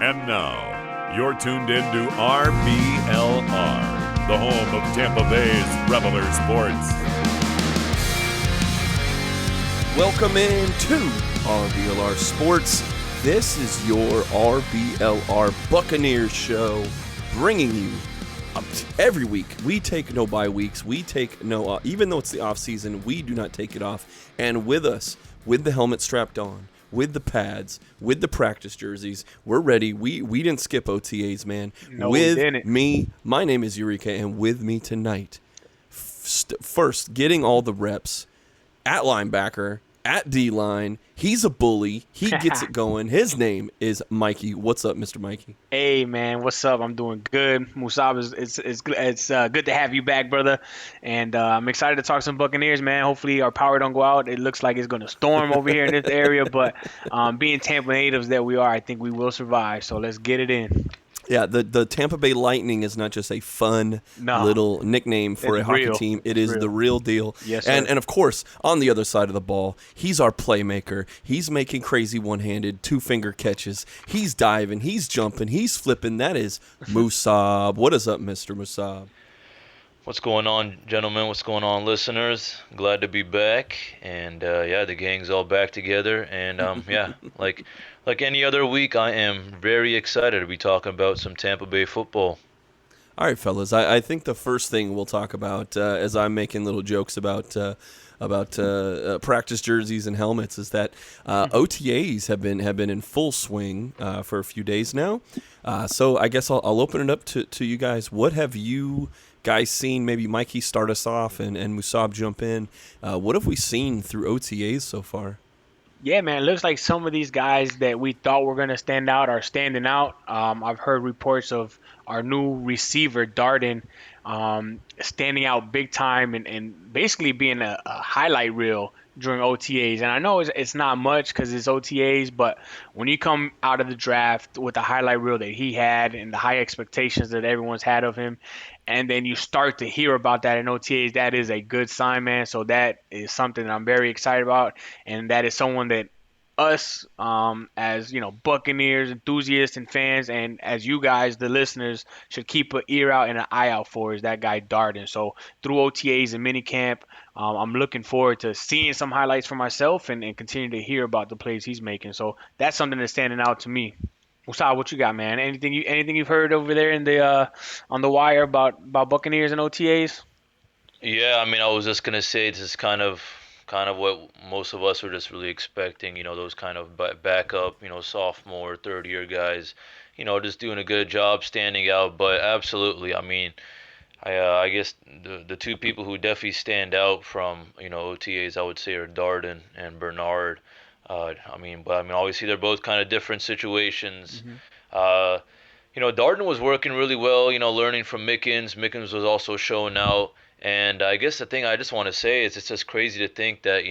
And now, you're tuned in to RBLR, the home of Tampa Bay's RBLR Sports. Welcome in to RBLR Sports. This is your RBLR Buccaneers show, bringing you every week. We take no bye weeks. We take no, even though it's the off season, we do not take it off. And with us, with the helmet strapped on, with the pads, with the practice jerseys, we're ready. We didn't skip OTAs, man. No, with we didn't. me, my name is Eureka, and with me tonight, first getting all the reps at linebacker, at D-line. He's a bully. He gets it going. His name is Mikey. What's up, Mr. Mikey? Hey, man, what's up? I'm doing good. Musaab, it's good to have you back, brother. And I'm excited to talk some Buccaneers, man. Hopefully our power don't go out. It looks like it's going to storm over here in this area, but being Tampa natives that we are, I think we will survive. So let's get it in. Yeah, the Tampa Bay Lightning is not just a fun little nickname for a hockey team. It is the real deal. Yes, sir. And of course, on the other side of the ball, he's our playmaker. He's making crazy one-handed, two-finger catches. He's diving. He's jumping. He's flipping. That is Musaab. What is up, Mr. Musaab? What's going on, gentlemen? What's going on, listeners? Glad to be back. And, the gang's all back together. And, like any other week, I am very excited to be talking about some Tampa Bay football. All right, fellas. I think the first thing we'll talk about, as I'm making little jokes about practice jerseys and helmets, is that OTAs have been in full swing for a few days now. So I guess I'll open it up to you guys. What have you guys seen? Maybe Mikey start us off and Musaab jump in. What have we seen through OTAs so far? Yeah, man, it looks like some of these guys that we thought were going to stand out are standing out. I've heard reports of our new receiver, Darden, standing out big time and basically being a highlight reel during OTAs. And I know it's not much because it's OTAs, but when you come out of the draft with the highlight reel that he had and the high expectations that everyone's had of him, and then you start to hear about that in OTAs, that is a good sign, man. So that is something that I'm very excited about, and that is someone that us, as Buccaneers enthusiasts and fans, and as you guys, the listeners, should keep an ear out and an eye out for, is that guy Darden. So through OTAs and minicamp, I'm looking forward to seeing some highlights for myself and continue to hear about the plays he's making. So that's something that's standing out to me. Musaab, what you got, man? Anything you've heard over there in the on the wire about Buccaneers and OTAs? Yeah, I mean, I was just gonna say this is kind of what most of us were just really expecting. Those kind of backup, sophomore, third-year guys, just doing a good job, standing out. But absolutely, I mean, I guess the two people who definitely stand out from OTAs, I would say, are Darden and Bernard. Obviously they're both kind of different situations. Darden was working really well, learning from Mickens. Mickens was also showing out. And I guess the thing I just want to say is it's just crazy to think that,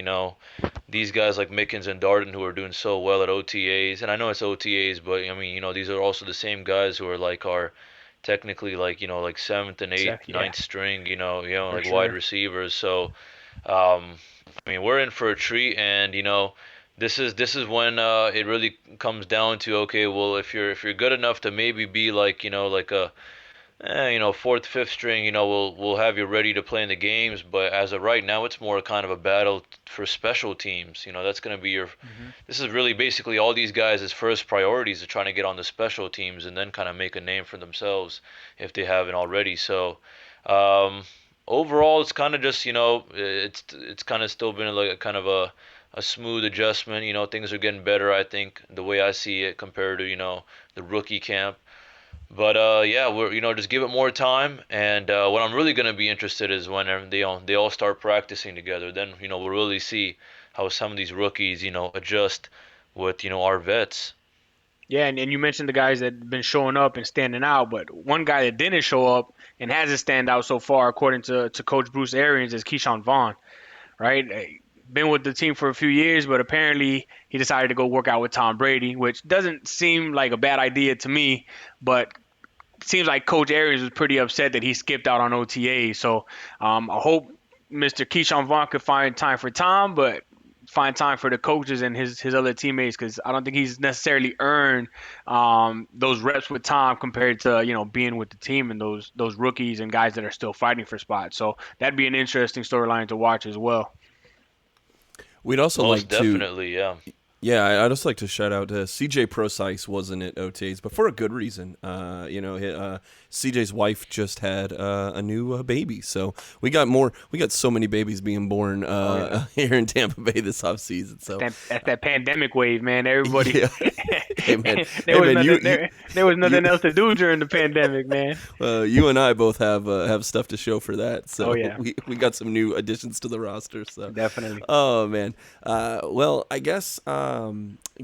these guys like Mickens and Darden who are doing so well at OTAs, and I know it's OTAs, but I mean, these are also the same guys who are like our technically like, like seventh and eighth, ninth string, like sure. wide receivers. So, we're in for a treat, and, this is when it really comes down to, okay, well, if you're good enough to maybe be like like a fourth, fifth string, we'll have you ready to play in the games. But as of right now, it's more kind of a battle for special teams. That's going to be your. This is really basically all these guys' first priorities are trying to get on the special teams and then kind of make a name for themselves if they haven't already. So. Overall, it's kind of just it's kind of still been like a kind of a smooth adjustment. Things are getting better, I think, the way I see it compared to the rookie camp. But we're just give it more time, and what I'm really gonna be interested is when they all start practicing together. Then we'll really see how some of these rookies adjust with our vets. Yeah, and you mentioned the guys that have been showing up and standing out, but one guy that didn't show up and hasn't stand out so far, according to Coach Bruce Arians, is Keyshawn Vaughn, right? Been with the team for a few years, but apparently he decided to go work out with Tom Brady, which doesn't seem like a bad idea to me, but it seems like Coach Arians was pretty upset that he skipped out on OTA. So I hope Mr. Keyshawn Vaughn could find time for Tom, but find time for the coaches and his other teammates, because I don't think he's necessarily earned those reps with Tom compared to being with the team and those rookies and guys that are still fighting for spots. So that'd be an interesting storyline to watch as well. We'd also Most like to. definitely, yeah. Yeah, I'd just like to shout out CJ Procyse wasn't at OTAs, but for a good reason. CJ's wife just had a new baby, so we got so many babies being born here in Tampa Bay this offseason. So that's that pandemic wave, man. Everybody, yeah. Hey, man. there was nothing else to do during the pandemic, man. You and I both have stuff to show for that. So yeah. we got some new additions to the roster. So definitely. Oh man. Well, I guess.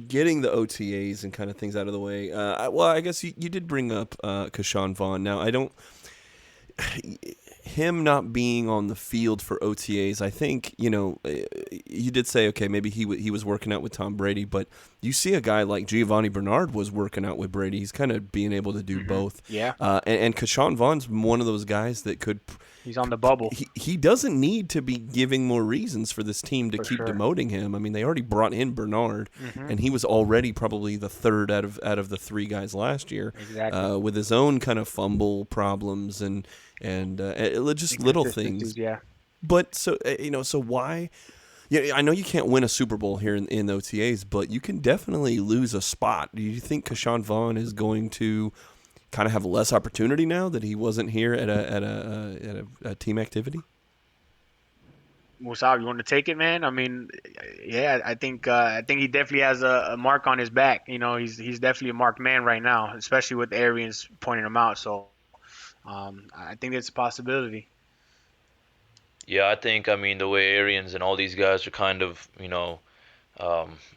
Getting the OTAs and kind of things out of the way. I guess you did bring up Ke'Shawn Vaughn. Now, him not being on the field for OTAs, I think, you did say, okay, maybe he was working out with Tom Brady, but you see a guy like Giovanni Bernard was working out with Brady. He's kind of being able to do both. Yeah. And Ke'Shawn Vaughn's one of those guys that could... He's on the bubble. He doesn't need to be giving more reasons for this team to keep sure. demoting him. I mean, they already brought in Bernard, and he was already probably the third out of the three guys last year, exactly. with his own kind of fumble problems and just little things. Yeah. But so why? Yeah, I know you can't win a Super Bowl here in OTAs, but you can definitely lose a spot. Do you think Ke'Shawn Vaughn is going to kind of have less opportunity now that he wasn't here at a team activity? Musaab, you want to take it, man? I mean, yeah, I think he definitely has a mark on his back. He's definitely a marked man right now, especially with Arians pointing him out. So I think it's a possibility. Yeah, I think, the way Arians and all these guys are kind of,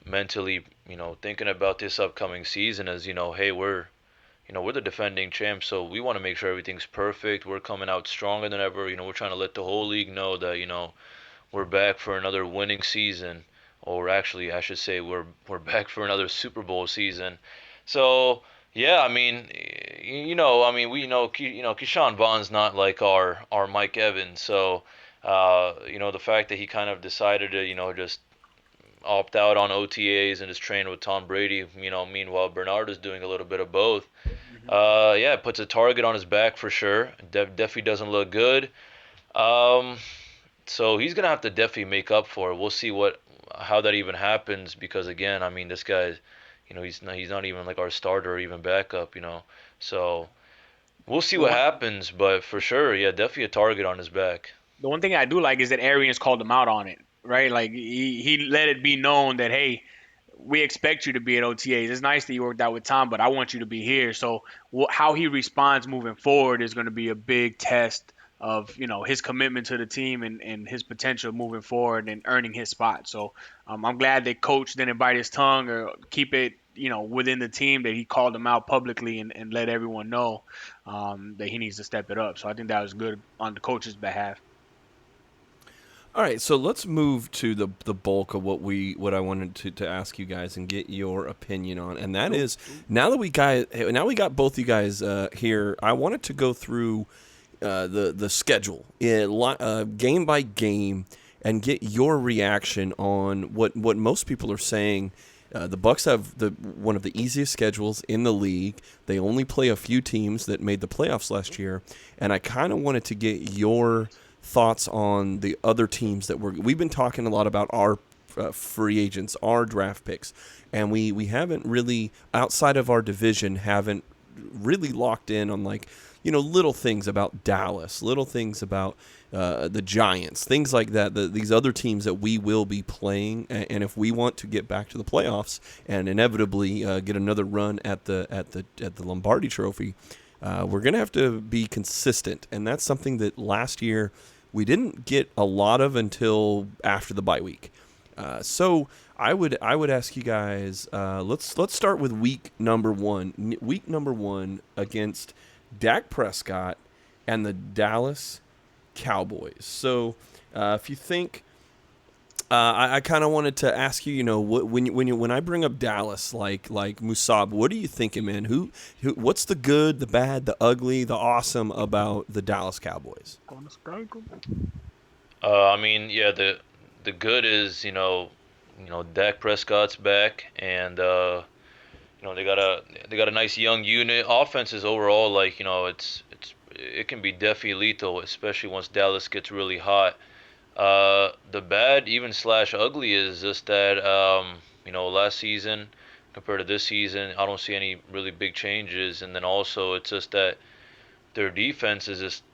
mentally, thinking about this upcoming season as, hey, we're the defending champs, so we want to make sure everything's perfect. We're coming out stronger than ever. We're trying to let the whole league know that, we're back for another winning season, or actually, I should say, we're back for another Super Bowl season. So, yeah, we know, Ke'Shawn Vaughn's not like our Mike Evans. So, the fact that he kind of decided to, just opt out on OTAs and is trained with Tom Brady, meanwhile Bernard is doing a little bit of both. It puts a target on his back for sure. Definitely doesn't look good. So he's gonna have to definitely make up for it. We'll see how that even happens, because again, this guy, he's not even like our starter or even backup, So we'll see what happens, but for sure, yeah, definitely a target on his back. The one thing I do like is that Arians called him out on it, right? Like he let it be known that, hey, we expect you to be at OTAs. It's nice that you worked out with Tom, but I want you to be here. So how he responds moving forward is going to be a big test of his commitment to the team and his potential moving forward and earning his spot. So I'm glad that coach didn't bite his tongue or keep it within the team, that he called him out publicly and let everyone know that he needs to step it up. So I think that was good on the coach's behalf. All right, so let's move to the bulk of what I wanted to ask you guys and get your opinion on, and that is now we got both you guys here. I wanted to go through the schedule game by game and get your reaction on what most people are saying. The Bucs have one of the easiest schedules in the league. They only play a few teams that made the playoffs last year, and I kind of wanted to get your thoughts on the other teams that we've been talking a lot about our free agents, our draft picks, and we haven't really, outside of our division, haven't really locked in on little things about Dallas, little things about the Giants, things like that. These other teams that we will be playing, and if we want to get back to the playoffs and inevitably get another run at the Lombardi Trophy, we're gonna have to be consistent, and that's something that last year we didn't get a lot of until after the bye week. So I would ask you guys. Let's start with week number one. Week number one against Dak Prescott and the Dallas Cowboys. So if you think, I kind of wanted to ask you, when I bring up Dallas, like Musaab, what are you thinking, man? Who what's the good, the bad, the ugly, the awesome about the Dallas Cowboys? The good is, Dak Prescott's back, and they got a nice young unit. Offenses overall, like it can be definitely lethal, especially once Dallas gets really hot. The bad, even slash ugly, is just that last season compared to this season, I don't see any really big changes, and then also it's just that their defense is just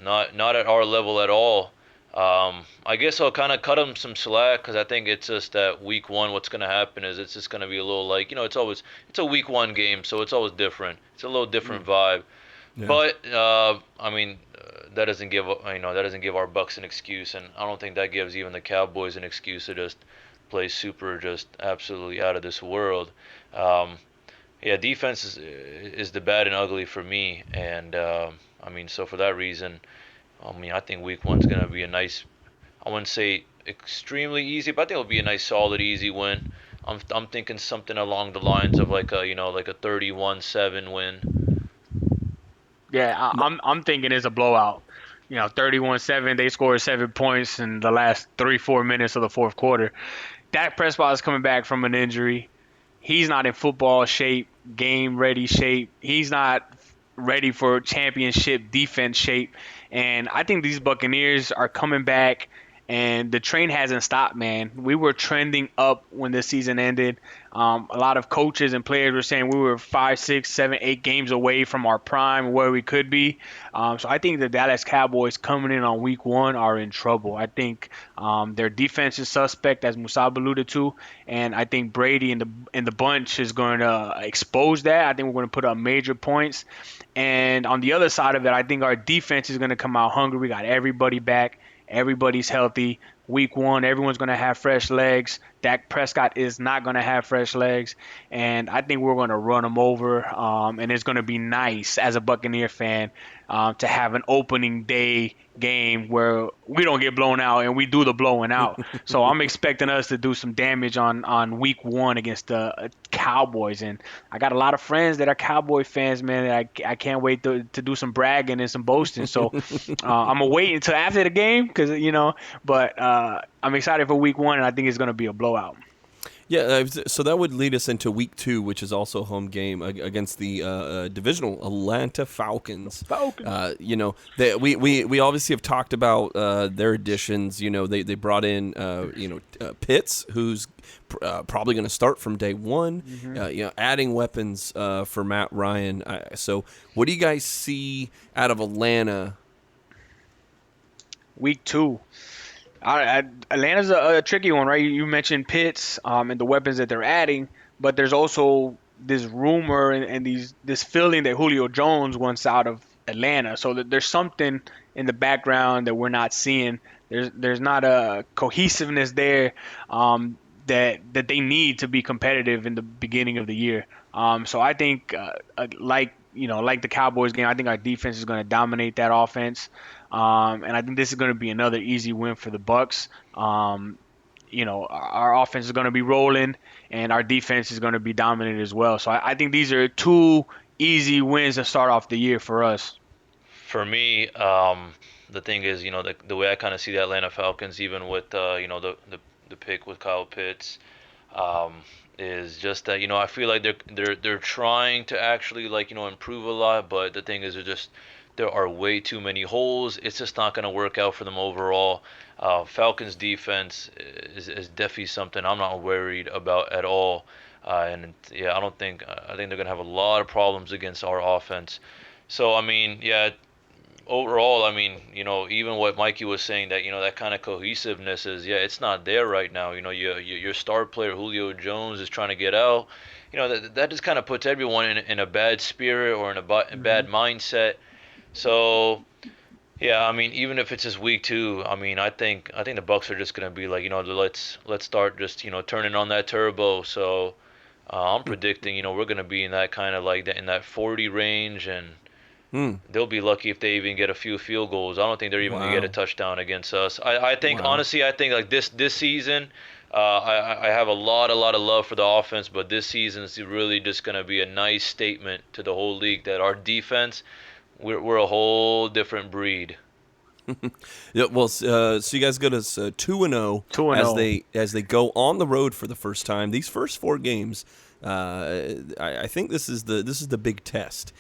not at our level at all. I guess I'll kind of cut them some slack because I think it's just that week one. What's going to happen is it's just going to be a little like it's a week one game, so it's always different. It's a little different vibe. Yeah. But that doesn't give our Bucs an excuse, and I don't think that gives even the Cowboys an excuse to just play super, just absolutely out of this world. Um, yeah, defense is the bad and ugly for me, and so for that reason, I think week one's gonna be a nice. I wouldn't say extremely easy, but I think it'll be a nice, solid, easy win. I'm thinking something along the lines of like a 31-7 win. Yeah, I'm thinking it's a blowout. 31-7. They scored 7 points in the last 3-4 minutes of the fourth quarter. Dak Prescott is coming back from an injury. He's not in football shape, game ready shape. He's not ready for championship defense shape. And I think these Buccaneers are coming back, and the train hasn't stopped, man. We were trending up when the season ended. A lot of coaches and players were saying we were 5, 6, 7, 8 games away from our prime, where we could be. So I think the Dallas Cowboys coming in on week one are in trouble. I think their defense is suspect, as Musaab alluded to, and I think Brady and the bunch is going to expose that. I think we're going to put up major points. And on the other side of it, I think our defense is going to come out hungry. We got everybody back. Everybody's healthy. Week one, everyone's going to have fresh legs. Dak Prescott is not going to have fresh legs. And I think we're going to run them over. And it's going to be nice as a Buccaneer fan to have an opening day game where we don't get blown out and we do the blowing out. So I'm expecting us to do some damage on week one against the Cowboys. And I got a lot of friends that are Cowboy fans, man. I can't wait to do some bragging and some boasting. So I'm going to wait until after the game but I'm excited for week one, and I think it's going to be a blowout. Yeah, so that would lead us into week 2, which is also a home game against the divisional Atlanta Falcons. We obviously have talked about their additions. They brought in Pitts, who's probably going to start from day one. Mm-hmm. Adding weapons for Matt Ryan. So what do you guys see out of Atlanta? Week 2. Atlanta's a tricky one, right? You mentioned Pitts and the weapons that they're adding, but there's also this rumor and this feeling that Julio Jones wants out of Atlanta. So there's something in the background that we're not seeing. There's not a cohesiveness there that they need to be competitive in the beginning of the year. So I think like the Cowboys game, I think our defense is going to dominate that offense. And I think this is going to be another easy win for the Bucs. Our offense is going to be rolling, and our defense is going to be dominant as well. So I think these are 2 easy wins to start off the year for us. For me, the thing is, the way I kind of see the Atlanta Falcons, even with the pick with Kyle Pitts, is just that I feel like they're trying to actually improve a lot, but the thing is there are way too many holes. It's just not going to work out for them overall. Falcons defense is definitely something I'm not worried about at all. I think they're going to have a lot of problems against our offense. So overall, even what Mikey was saying, that that kind of cohesiveness is, it's not there right now. Your star player Julio Jones is trying to get out. That just kind of puts everyone in a bad spirit or in a bad mindset. So, even if it's just week 2, I think the Bucs are just gonna be like, let's start just turning on that turbo. So, I'm predicting, we're gonna be in that kind of like in that 40 range, and they'll be lucky if they even get a few field goals. I don't think they're even gonna get a touchdown against us. I think honestly, like this season. I have a lot of love for the offense, but this season is really just gonna be a nice statement to the whole league that our defense. We're a whole different breed. Yeah, well, so you guys got us 2-0 2-0. as they go on the road for the first time. These first 4 games, I think this is the big test.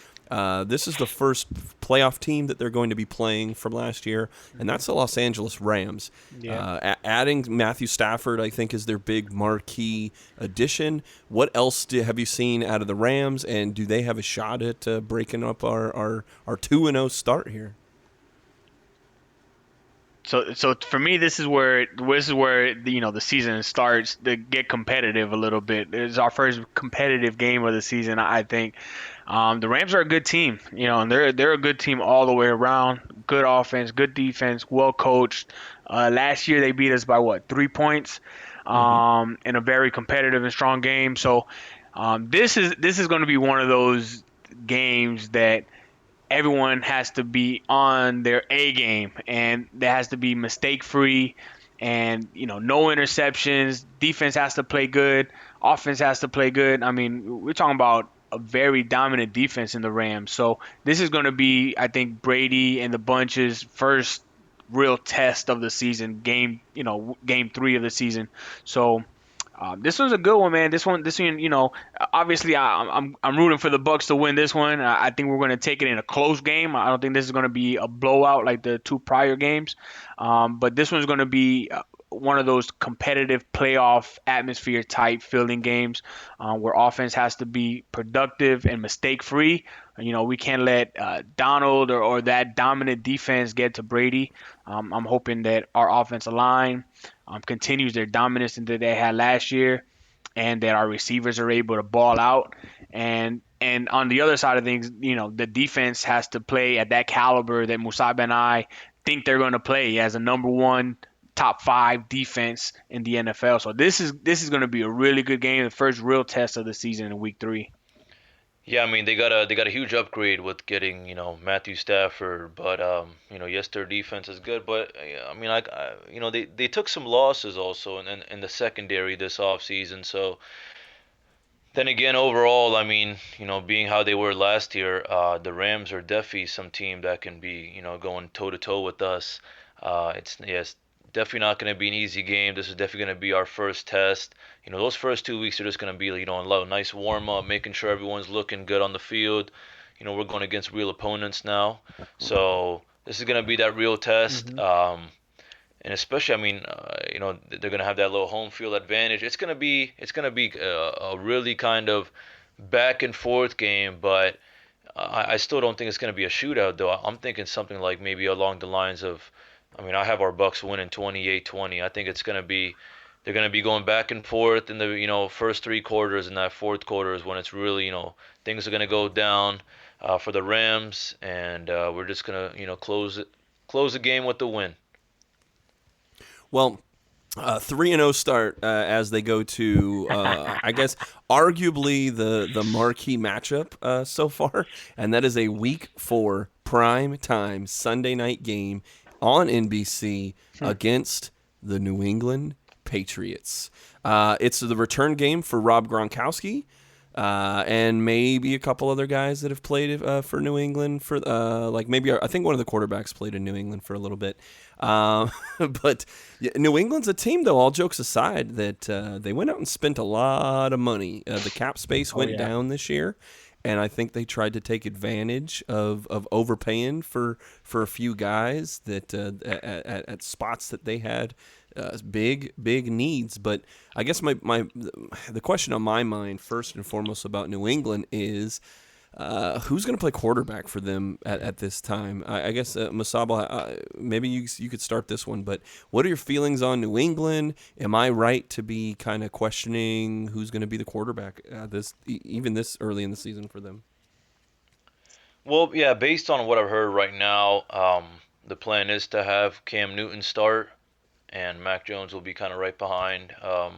This is the first playoff team that they're going to be playing from last year, and that's the Los Angeles Rams. Yeah. Adding Matthew Stafford, I think, is their big marquee addition. What else have you seen out of the Rams, and do they have a shot at breaking up our 2-0 start here? So for me, this is where the season starts to get competitive a little bit. It's our first competitive game of the season, I think. The Rams are a good team, and they're a good team all the way around. Good offense, good defense, well coached. Last year they beat us by what, 3 points, in a very competitive and strong game. So this is going to be one of those games that everyone has to be on their A game, and there has to be mistake free, and no interceptions. Defense has to play good. Offense has to play good. I mean, we're talking about a very dominant defense in the Rams. So this is going to be, I think, Brady and the bunch's first real test of the season, game 3 of the season. So this one's a good one, man. This one, obviously I'm rooting for the Bucs to win this one. I think we're going to take it in a close game. I don't think this is going to be a blowout like the 2 prior games. But this one's going to be one of those competitive playoff atmosphere type fielding games, where offense has to be productive and mistake free. We can't let Donald or that dominant defense get to Brady. I'm hoping that our offensive line continues their dominance that they had last year, and that our receivers are able to ball out. And on the other side of things, the defense has to play at that caliber that Musaab and I think they're going to play as a number 1 top 5 defense in the NFL. So this is going to be a really good game, the first real test of the season in week 3. Yeah, I mean they got a huge upgrade with getting Matthew Stafford, but yes, their defense is good, but I mean they took some losses also in the secondary this offseason. So then again, overall, I mean being how they were last year, the Rams are definitely some team that can be going toe to toe with us. It's yes, definitely not going to be an easy game. This is definitely going to be our first test. Those first 2 weeks are just going to be, a nice warm up, making sure everyone's looking good on the field. We're going against real opponents now, so this is going to be that real test. And especially, I mean, they're going to have that little home field advantage. It's going to be a really kind of back and forth game, but I still don't think it's going to be a shootout, though. I'm thinking something like maybe along the lines of, I mean, I have our Bucs winning 28-20. I think they're going to be going back and forth in the first 3 quarters, and that fourth quarter is when it's really things are going to go down for the Rams, and we're just going to close the game with the win. Well, 3-0 start as they go to, I guess, arguably the marquee matchup so far, and that is a Week 4 prime time Sunday night game on NBC against the New England Patriots. It's the return game for Rob Gronkowski, and maybe a couple other guys that have played for New England for like maybe I think one of the quarterbacks played in New England for a little bit. But New England's a team, though, all jokes aside, that they went out and spent a lot of money. The cap space went down this year, and I think they tried to take advantage of overpaying for a few guys that at spots that they had big needs. But I guess the question on my mind first and foremost about New England is who's going to play quarterback for them at this time. I guess Musaab, maybe you could start this one. But what are your feelings on New England? Am I right to be kind of questioning who's going to be the quarterback even this early in the season for them? Well, yeah, based on what I've heard right now, the plan is to have Cam Newton start, and Mac Jones will be kind of right behind. I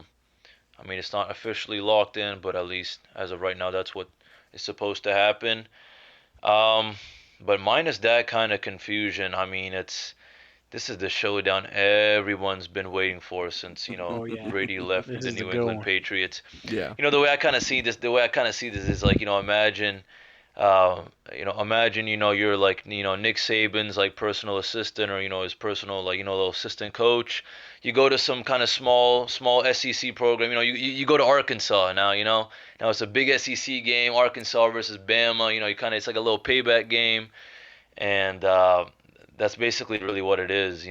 mean, it's not officially locked in, but at least as of right now, that's what is supposed to happen. But minus that kind of confusion, I mean, this is the showdown everyone's been waiting for since Brady left the New England Patriots. Yeah. The way I kind of see this is like imagine Imagine, you're like, Nick Saban's like personal assistant, or, his personal, like, little assistant coach. You go to some kind of small SEC program. You go to Arkansas now. Now it's a big SEC game, Arkansas versus Bama. It's like a little payback game, and that's basically really what it is.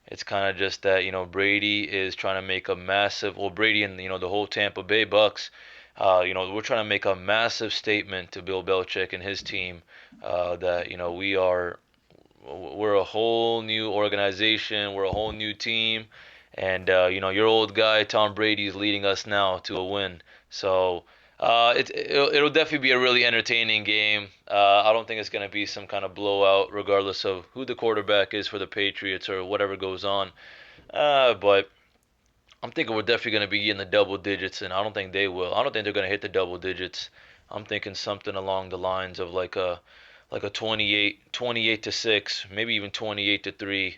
It's kind of just that, Brady is trying to make a massive, well, Brady and, the whole Tampa Bay Bucks, we're trying to make a massive statement to Bill Belichick and his team, that, we're a whole new organization, we're a whole new team, and, your old guy Tom Brady is leading us now to a win. So it'll definitely be a really entertaining game. I don't think it's going to be some kind of blowout, regardless of who the quarterback is for the Patriots or whatever goes on. But I'm thinking we're definitely going to be in the double digits, and I don't think they will. I don't think they're going to hit the double digits. I'm thinking something along the lines of like a 28 to 6, maybe even 28 to 3.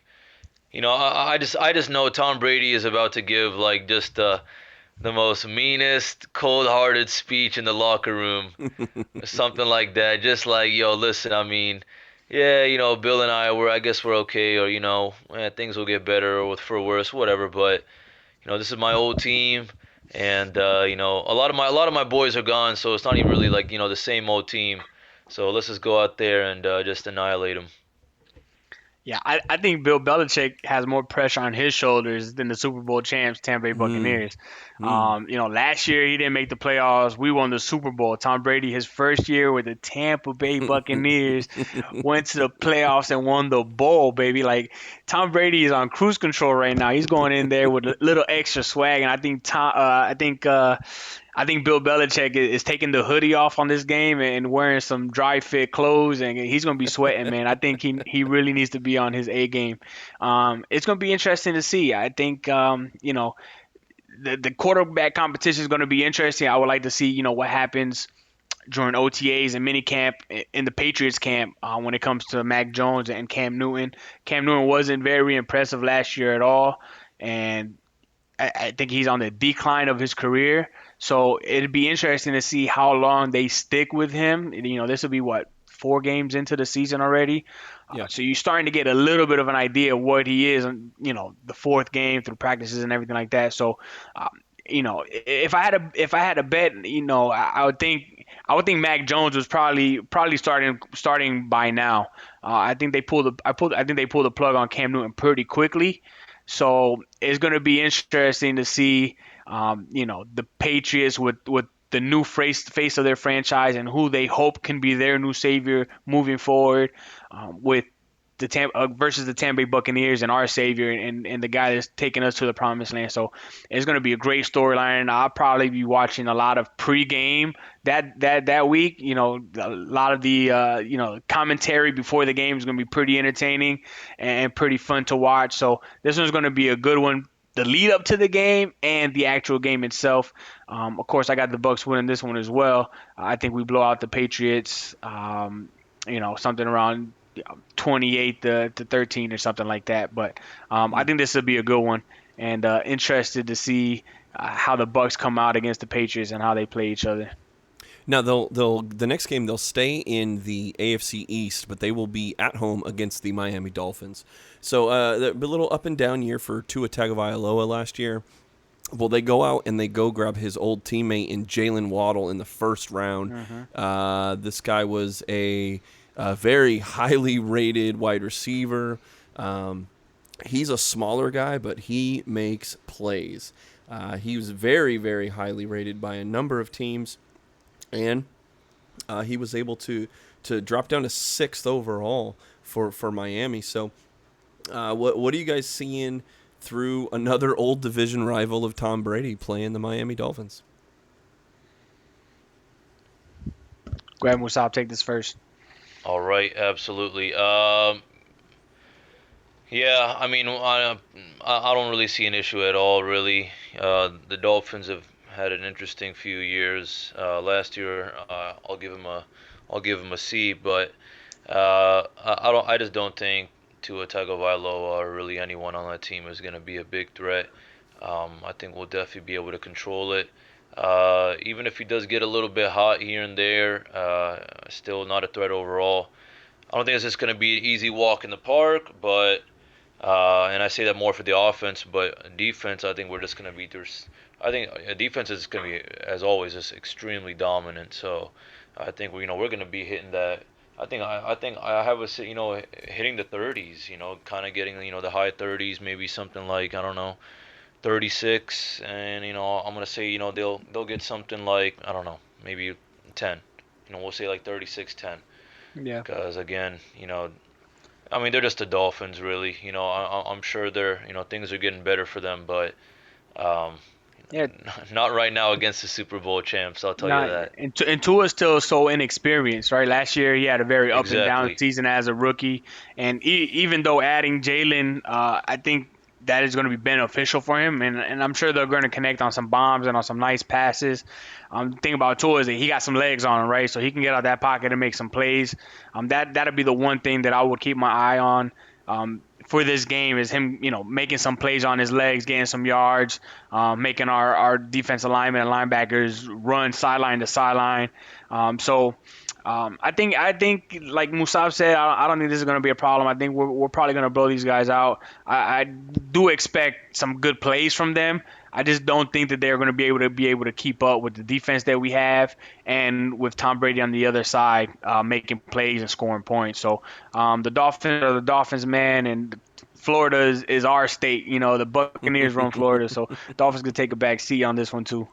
I just know Tom Brady is about to give like just the most meanest, cold-hearted speech in the locker room, something like that. Just like, yo, listen, I mean, yeah, Bill and I guess we're okay, or things will get better or for worse, whatever. But this is my old team, and a lot of my boys are gone, so it's not even really like the same old team. So let's just go out there and just annihilate them. Yeah, I think Bill Belichick has more pressure on his shoulders than the Super Bowl champs, Tampa Bay Buccaneers. Last year he didn't make the playoffs. We won the Super Bowl. Tom Brady, his first year with the Tampa Bay Buccaneers, went to the playoffs and won the bowl, baby. Like Tom Brady is on cruise control right now. He's going in there with a little extra swag, and I think Bill Belichick is taking the hoodie off on this game and wearing some dry fit clothes, and he's going to be sweating, man. I think he really needs to be on his A game. It's going to be interesting to see. I think, the quarterback competition is going to be interesting. I would like to see, what happens during OTAs and minicamp in the Patriots camp when it comes to Mac Jones and Cam Newton. Cam Newton wasn't very impressive last year at all, and I think he's on the decline of his career. So it'd be interesting to see how long they stick with him. This will be 4 games into the season already. Yeah. So you're starting to get a little bit of an idea of what he is, the 4th game through practices and everything like that. So, if I had a bet, I would think Mac Jones was probably starting by now. I think they pulled the plug on Cam Newton pretty quickly. So it's going to be interesting to see, the Patriots with the new face of their franchise and who they hope can be their new savior moving forward, with the versus the Tampa Bay Buccaneers and our savior and the guy that's taking us to the promised land. So it's going to be a great storyline. I'll probably be watching a lot of pregame that week. A lot of the commentary before the game is going to be pretty entertaining and pretty fun to watch. So this one's going to be a good one. The lead up to the game and the actual game itself. Of course, I got the Bucs winning this one as well. I think we blow out the Patriots. Something around 28 to 13 or something like that. But I think this will be a good one, and interested to see how the Bucs come out against the Patriots and how they play each other. Now the next game they'll stay in the AFC East, but they will be at home against the Miami Dolphins. So a little up and down year for Tua Tagovailoa last year. Well, they go out and they go grab his old teammate in Jalen Waddle in the first round. This guy was a very highly rated wide receiver. He's a smaller guy, but he makes plays. He was very, very highly rated by a number of teams, and he was able to drop down to 6th overall for Miami. So what are you guys seeing through another old division rival of Tom Brady playing the Miami Dolphins? Go ahead, Musaab, take this first. All right, absolutely. Yeah, I mean, I don't really see an issue at all, really. The Dolphins have had an interesting few years. Last year, I'll give them a C, but I just don't think Tua Tagovailoa or really anyone on that team is going to be a big threat. I think we'll definitely be able to control it. Even if he does get a little bit hot here and there, still not a threat overall. I don't think it's just going to be an easy walk in the park, but and I say that more for the offense, but defense, I think we're just going to be there's. I think defense is going to be, as always, just extremely dominant. So I think we're going to be hitting that. I think I have us hitting the 30s. Kind of getting the high 30s, maybe something like I don't know 36, and I'm going to say they'll get something like I don't know maybe 10. We'll say like 36-10. Yeah. Because again, I mean, they're just the Dolphins, really. I'm sure things are getting better for them, but um, Yeah. not right now against the Super Bowl champs. I'll tell you Not that. and Tua's still so inexperienced, right? Last year he had a very up and down Exactly. season as a rookie, and even though adding Jalen, I think that is going to be beneficial for him, and I'm sure they're going to connect on some bombs and on some nice passes. The thing about Tua is that he got some legs on him, right? So he can get out that pocket and make some plays. That'll be the one thing that I would keep my eye on. For this game is him, making some plays on his legs, getting some yards, making our defensive linemen and linebackers run sideline to sideline. I think like Musaab said, I don't think this is going to be a problem. I think we're probably going to blow these guys out. I do expect some good plays from them. I just don't think that they're going to be able to keep up with the defense that we have, and with Tom Brady on the other side making plays and scoring points. So the Dolphins are the Dolphins, man, and Florida is our state. The Buccaneers run Florida, so Dolphins could take a back seat on this one too.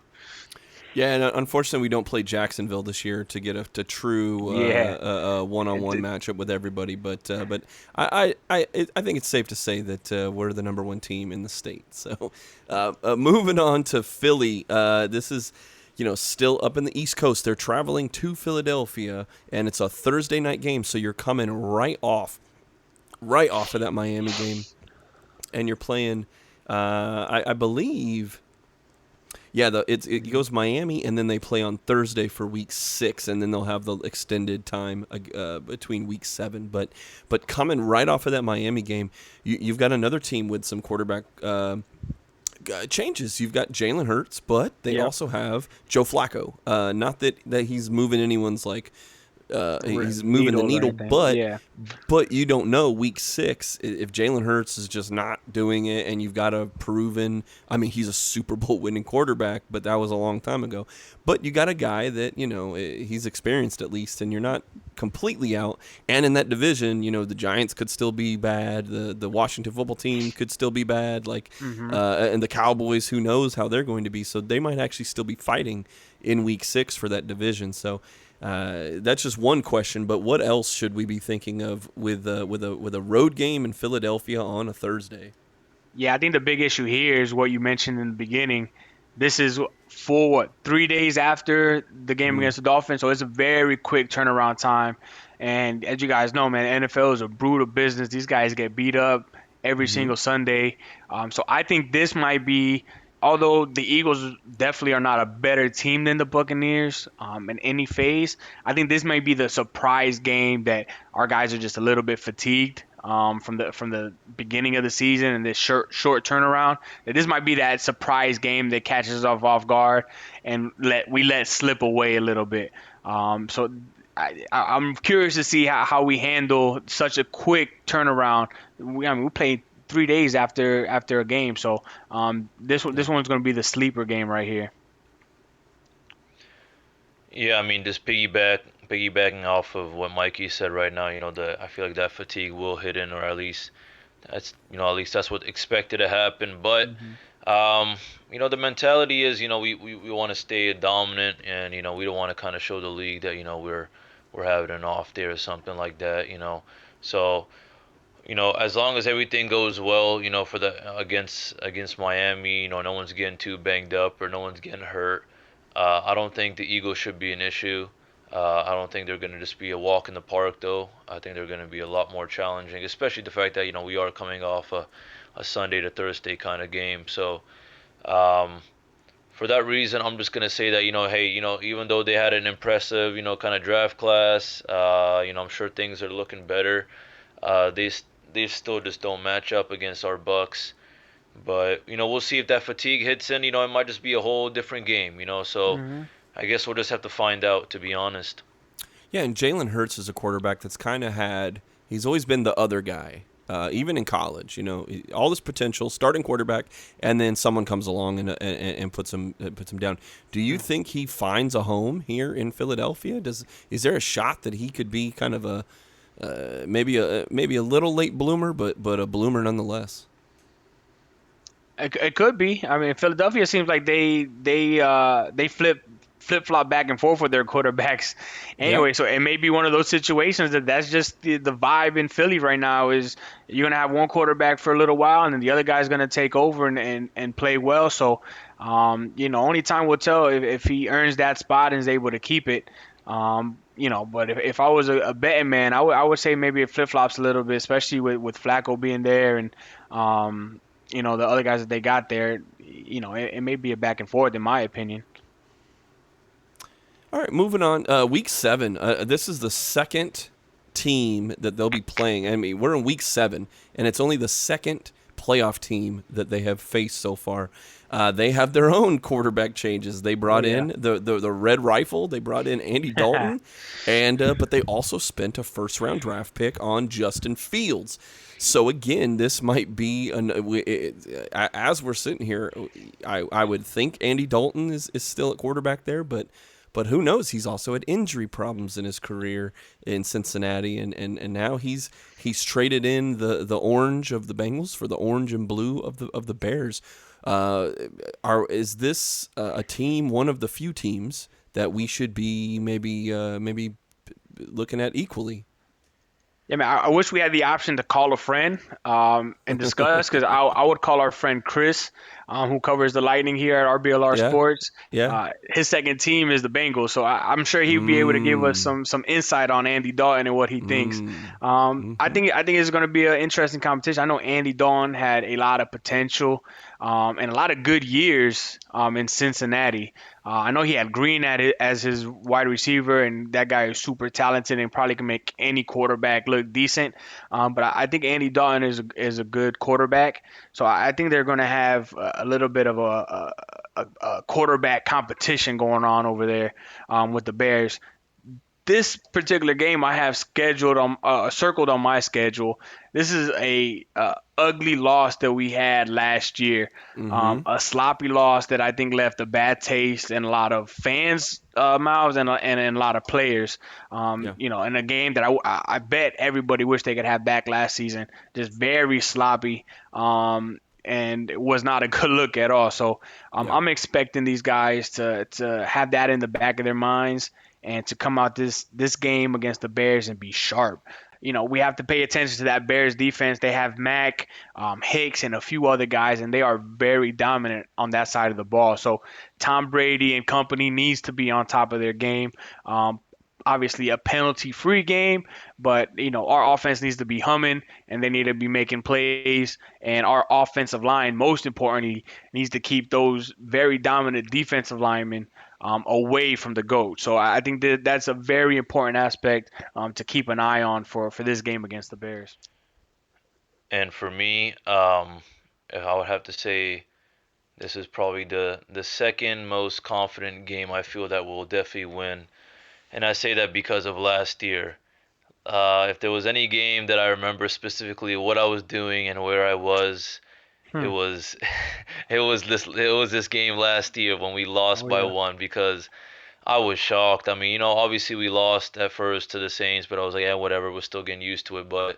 Yeah, and unfortunately, we don't play Jacksonville this year to get a true Yeah. one-on-one matchup with everybody. But I think it's safe to say that we're the number one team in the state. So moving on to Philly, this is still up in the East Coast. They're traveling to Philadelphia, and it's a Thursday night game. So you're coming right off of that Miami game, and you're playing. I believe. Yeah, it goes Miami, and then they play on Thursday for Week 6, and then they'll have the extended time between Week 7. But coming right off of that Miami game, you've got another team with some quarterback changes. You've got Jalen Hurts, but they also have Joe Flacco. Not that he's moving anyone's he's moving the needle, but you don't know Week 6 if Jalen Hurts is just not doing it, and you've got a proven. I mean, he's a Super Bowl winning quarterback, but that was a long time ago. But you got a guy that he's experienced at least, and you're not completely out. And in that division, the Giants could still be bad. The Washington football team could still be bad. And the Cowboys, who knows how they're going to be? So they might actually still be fighting in Week 6 for that division. So. That's just one question, but what else should we be thinking of with a road game in Philadelphia on a Thursday? Yeah, I think the big issue here is what you mentioned in the beginning. This is for 3 days after the game against the Dolphins, so it's a very quick turnaround time. And as you guys know, man, NFL is a brutal business. These guys get beat up every single Sunday. So I think this might be, although the Eagles definitely are not a better team than the Buccaneers in any phase, I think this might be the surprise game that our guys are just a little bit fatigued from the beginning of the season and this short turnaround. That this might be that surprise game that catches us off guard and let slip away a little bit. So I'm curious to see how we handle such a quick turnaround. We played 3 days after a game, so this one's going to be the sleeper game right here. Yeah, I mean, just piggybacking off of what Mikey said right now, I feel like that fatigue will hit in, or at least that's what's expected to happen. But the mentality is, we want to stay dominant, and we don't want to kind of show the league that we're having an off day or something like that. So. As long as everything goes well, for the against Miami, no one's getting too banged up or no one's getting hurt. I don't think the Eagles should be an issue. I don't think they're going to just be a walk in the park, though. I think they're going to be a lot more challenging, especially the fact that we are coming off a Sunday to Thursday kind of game. So, for that reason, I'm just going to say that hey, even though they had an impressive kind of draft class, I'm sure things are looking better. They still just don't match up against our Bucs. But we'll see if that fatigue hits in. It might just be a whole different game. So Hmm. I guess we'll just have to find out, to be honest. Yeah, and Jalen Hurts is a quarterback that's kind of he's always been the other guy, even in college. All this potential, starting quarterback, and then someone comes along and puts him down. Do you think he finds a home here in Philadelphia? Is there a shot that he could be kind of maybe a little late bloomer, but a bloomer nonetheless? It could be. I mean, Philadelphia seems like they flip flop back and forth with their quarterbacks. Yeah. Anyway, so it may be one of those situations that's just the vibe in Philly right now is you're gonna have one quarterback for a little while and then the other guy's gonna take over and play well. So, only time will tell if he earns that spot and is able to keep it. But if I was a betting man, I would say maybe it flip flops a little bit, especially with Flacco being there and the other guys that they got there, it may be a back and forth in my opinion. All right, moving on. Week 7. This is the second team that they'll be playing. I mean, we're in week 7, and it's only the second playoff team that they have faced so far. They have their own quarterback changes. They brought in the Red Rifle. They brought in Andy Dalton, and but they also spent a first-round draft pick on Justin Fields. So again, this might be as we're sitting here, I would think Andy Dalton is still at quarterback there, but who knows? He's also had injury problems in his career in Cincinnati, and now he's traded in the orange of the Bengals for the orange and blue of the Bears. Is this a team, one of the few teams that we should be maybe looking at equally? Yeah, man, I wish we had the option to call a friend and discuss because I would call our friend Chris, who covers the Lightning here at RBLR Yeah. Sports. Yeah. His second team is the Bengals, so I'm sure he'd be able to give us some insight on Andy Dalton and what he thinks. I think it's going to be an interesting competition. I know Andy Dalton had a lot of potential and a lot of good years in Cincinnati. I know he had Green as his wide receiver, and that guy is super talented and probably can make any quarterback look decent. But I think Andy Dalton is a good quarterback, so I think they're going to have a little bit of a quarterback competition going on over there with the Bears. This particular game I have scheduled on circled on my schedule. This is a ugly loss that we had last year, a sloppy loss that I think left a bad taste in a lot of fans' mouths and a lot of players. In a game that I bet everybody wished they could have back last season. Just very sloppy. And it was not a good look at all. So I'm expecting these guys to have that in the back of their minds and to come out this game against the Bears and be sharp. We have to pay attention to that Bears defense. They have Mack, Hicks, and a few other guys, and they are very dominant on that side of the ball. So Tom Brady and company needs to be on top of their game. Obviously a penalty-free game, but our offense needs to be humming and they need to be making plays. And our offensive line, most importantly, needs to keep those very dominant defensive linemen away from the GOAT. So I think that's a very important aspect to keep an eye on for this game against the Bears. And for me, I would have to say this is probably the second most confident game I feel that we'll definitely win. And I say that because of last year. If there was any game that I remember specifically what I was doing and where I was, it was this game last year when we lost by 1 because I was shocked. I mean, obviously we lost at first to the Saints, but I was like, yeah, whatever, we're still getting used to it. But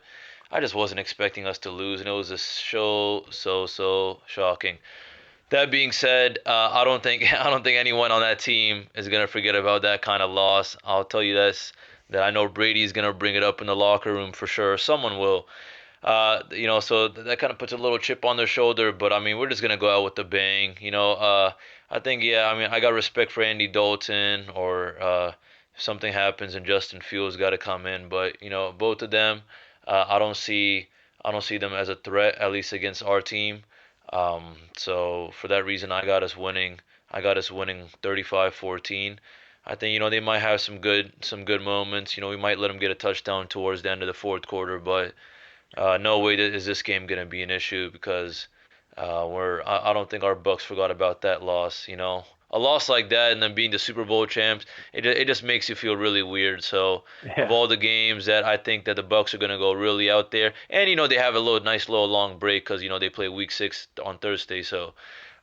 I just wasn't expecting us to lose, and it was just so shocking. That being said, I don't think anyone on that team is gonna forget about that kind of loss. I'll tell you this, that I know Brady's gonna bring it up in the locker room for sure. Someone will. So that kind of puts a little chip on their shoulder. But I mean, we're just gonna go out with a bang. I think I mean, I got respect for Andy Dalton, or if something happens and Justin Fields got to come in. But both of them, I don't see them as a threat, at least against our team. So for that reason, I got us winning. I got us winning 35-14. I think they might have some good moments. We might let them get a touchdown towards the end of the fourth quarter, but no way is this game gonna be an issue because I don't think our Bucks forgot about that loss. A loss like that, and then being the Super Bowl champs, it just makes you feel really weird. So of Yeah. all the games that I think that the Bucks are gonna go really out there, and they have a nice little long break because they play Week 6 on Thursday. So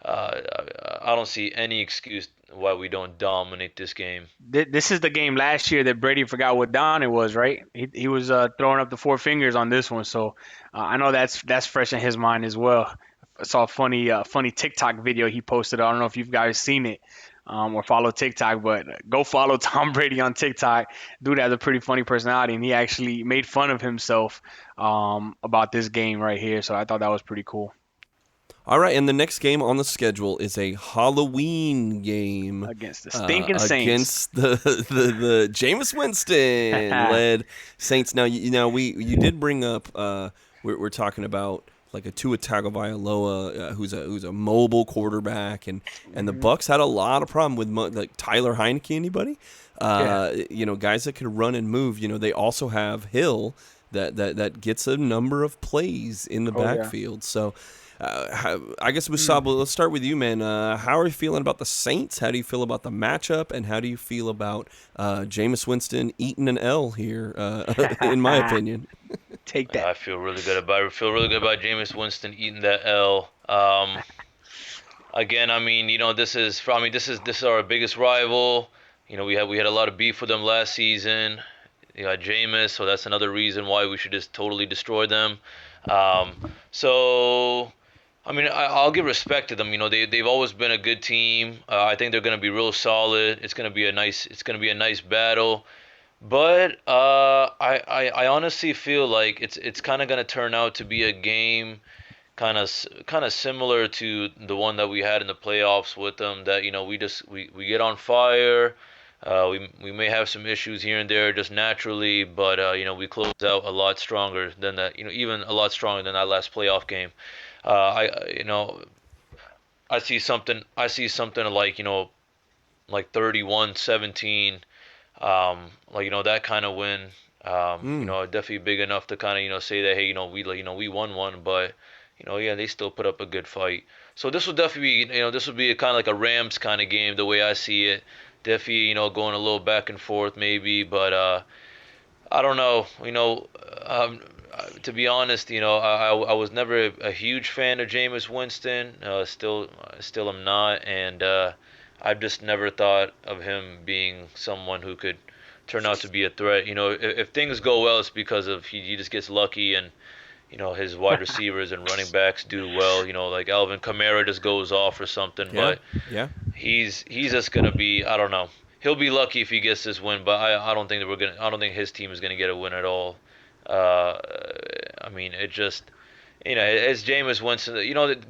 I don't see any excuse why we don't dominate this game. This is the game last year that Brady forgot what down it was, right? He was throwing up the four fingers on this one, so I know that's fresh in his mind as well. I saw a funny TikTok video he posted. I don't know if you've guys seen it or follow TikTok, but go follow Tom Brady on TikTok. Dude has a pretty funny personality, and he actually made fun of himself about this game right here. So I thought that was pretty cool. All right, and the next game on the schedule is a Halloween game Against the stinking Saints. against the Jameis Winston led Saints. Now you did bring up we're talking about like a Tua Tagovailoa who's a mobile quarterback, and the Bucs had a lot of problem with like Tyler Heineke. Anybody? Guys that could run and move. They also have Hill that gets a number of plays in the backfield. So. I guess, Musaab, let's start with you, man. How are you feeling about the Saints? How do you feel about the matchup? And how do you feel about Jameis Winston eating an L here, in my opinion? Take that. I feel really good about it. I feel really good about Jameis Winston eating that L. Again, this is our biggest rival. We had a lot of beef with them last season. You got Jameis, so that's another reason why we should just totally destroy them. So I'll give respect to them. They've always been a good team. I think they're going to be real solid. It's going to be a nice battle. But I honestly feel like it's kind of going to turn out to be a game kind of similar to the one that we had in the playoffs with them. That we get on fire. We may have some issues here and there just naturally, but we close out a lot stronger than that. Even a lot stronger than that last playoff game. I see something like 31-17, that kind of win. Definitely big enough to kind of say that, hey, we won one, but they still put up a good fight. So this will definitely be, this will be kind of like a Rams kind of game the way I see it. Definitely, going a little back and forth maybe, but I don't know. To be honest, I was never a huge fan of Jameis Winston. Still am not, and I've just never thought of him being someone who could turn out to be a threat. If things go well, it's because of he just gets lucky and his wide receivers and running backs do well. Like Alvin Kamara just goes off or something. Yeah, But yeah. he's just gonna be, I don't know. He'll be lucky if he gets this win, but I don't think I don't think his team is gonna get a win at all. It just, it's Jameis Winston.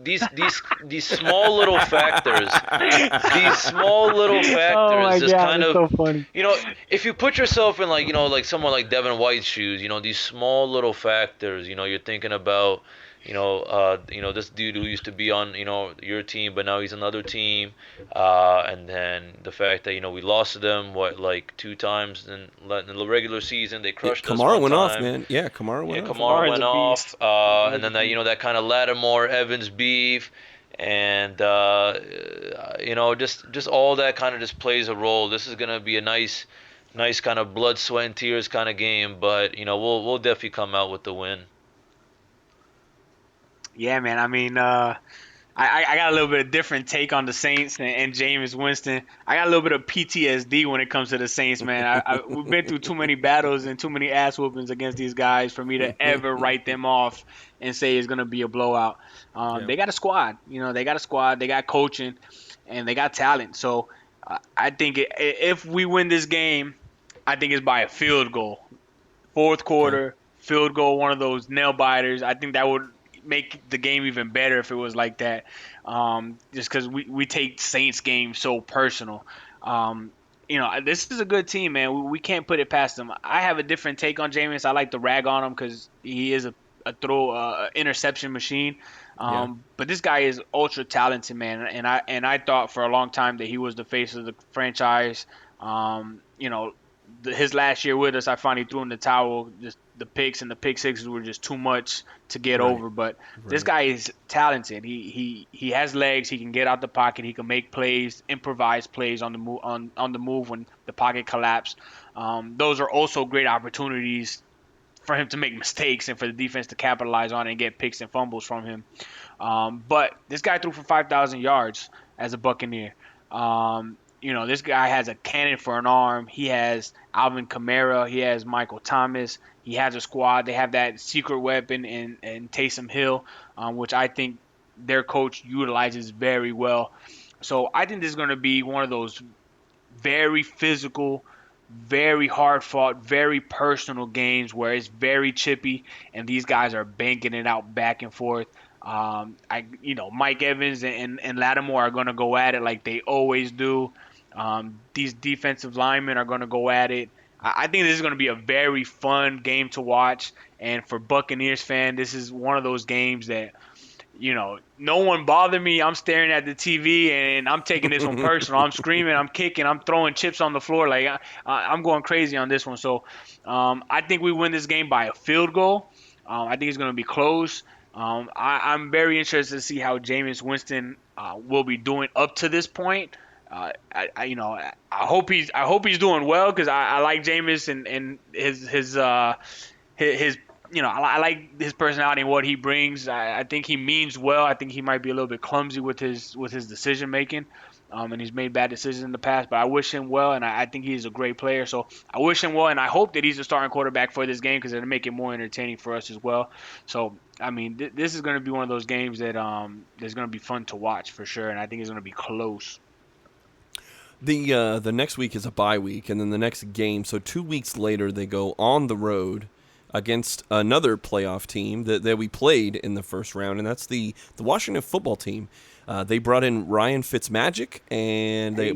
These small little factors, Oh my just God, kind it's of, so funny. if you put yourself in like someone like Devin White's shoes, these small little factors, you're thinking about, this dude who used to be on, your team, but now he's another team, and then the fact that we lost to them like 2 times in the regular season. They crushed us Kamara one went off, time. man. Yeah, Kamara went off. Kamara Kamara's went a off, beast. and then that kind of Lattimore Evans beef, and just all that kind of just plays a role. This is gonna be a nice kind of blood, sweat, and tears kind of game, but we'll definitely come out with the win. Yeah, man. I got a little bit of different take on the Saints and Jameis Winston. I got a little bit of PTSD when it comes to the Saints, man. We've been through too many battles and too many ass whoopings against these guys for me to ever write them off and say it's gonna be a blowout. They got a squad, they got a squad, they got coaching, and they got talent. So I think if we win this game, I think it's by a field goal. Fourth quarter, field goal, one of those nail biters. I think that would make the game even better if it was like that. Just because we take Saints games so personal. This is a good team, man. We can't put it past them. I have a different take on Jameis. I like to rag on him because he is a interception machine. But this guy is ultra talented, man. And I thought for a long time that he was the face of the franchise. his last year with us, I finally threw in the towel. Just the picks and the pick sixes were just too much to get Right. over. But this Right. guy is talented. He has legs. He can get out the pocket. He can make plays, improvise plays on the move on the move when the pocket collapse. Those are also great opportunities for him to make mistakes and for the defense to capitalize on it and get picks and fumbles from him. But this guy threw for 5,000 yards as a Buccaneer. This guy has a cannon for an arm. He has Alvin Kamara. He has Michael Thomas. He has a squad. They have that secret weapon in Taysom Hill, which I think their coach utilizes very well. So I think this is going to be one of those very physical, very hard fought, very personal games where it's very chippy and these guys are banking it out back and forth. Mike Evans and Lattimore are going to go at it like they always do. These defensive linemen are going to go at it. I think this is going to be a very fun game to watch. And for Buccaneers fan, this is one of those games that no one bother me. I'm staring at the TV and I'm taking this one personal. I'm screaming, I'm kicking, I'm throwing chips on the floor. Like I'm going crazy on this one. So I think we win this game by a field goal. I think it's going to be close. I'm very interested to see how Jameis Winston will be doing up to this point. I hope he's doing well because I like Jameis and his I like his personality and what he brings. I think he means well. I think he might be a little bit clumsy with his decision making, and he's made bad decisions in the past. But I wish him well, and I think he's a great player. So I wish him well, and I hope that he's the starting quarterback for this game because it'll make it more entertaining for us as well. So I mean, this is going to be one of those games that that's going to be fun to watch for sure, and I think it's going to be close. The next week is a bye week, and then the next game. So 2 weeks later, they go on the road against another playoff team that we played in the first round, and that's the Washington football team. They brought in Ryan Fitzmagic,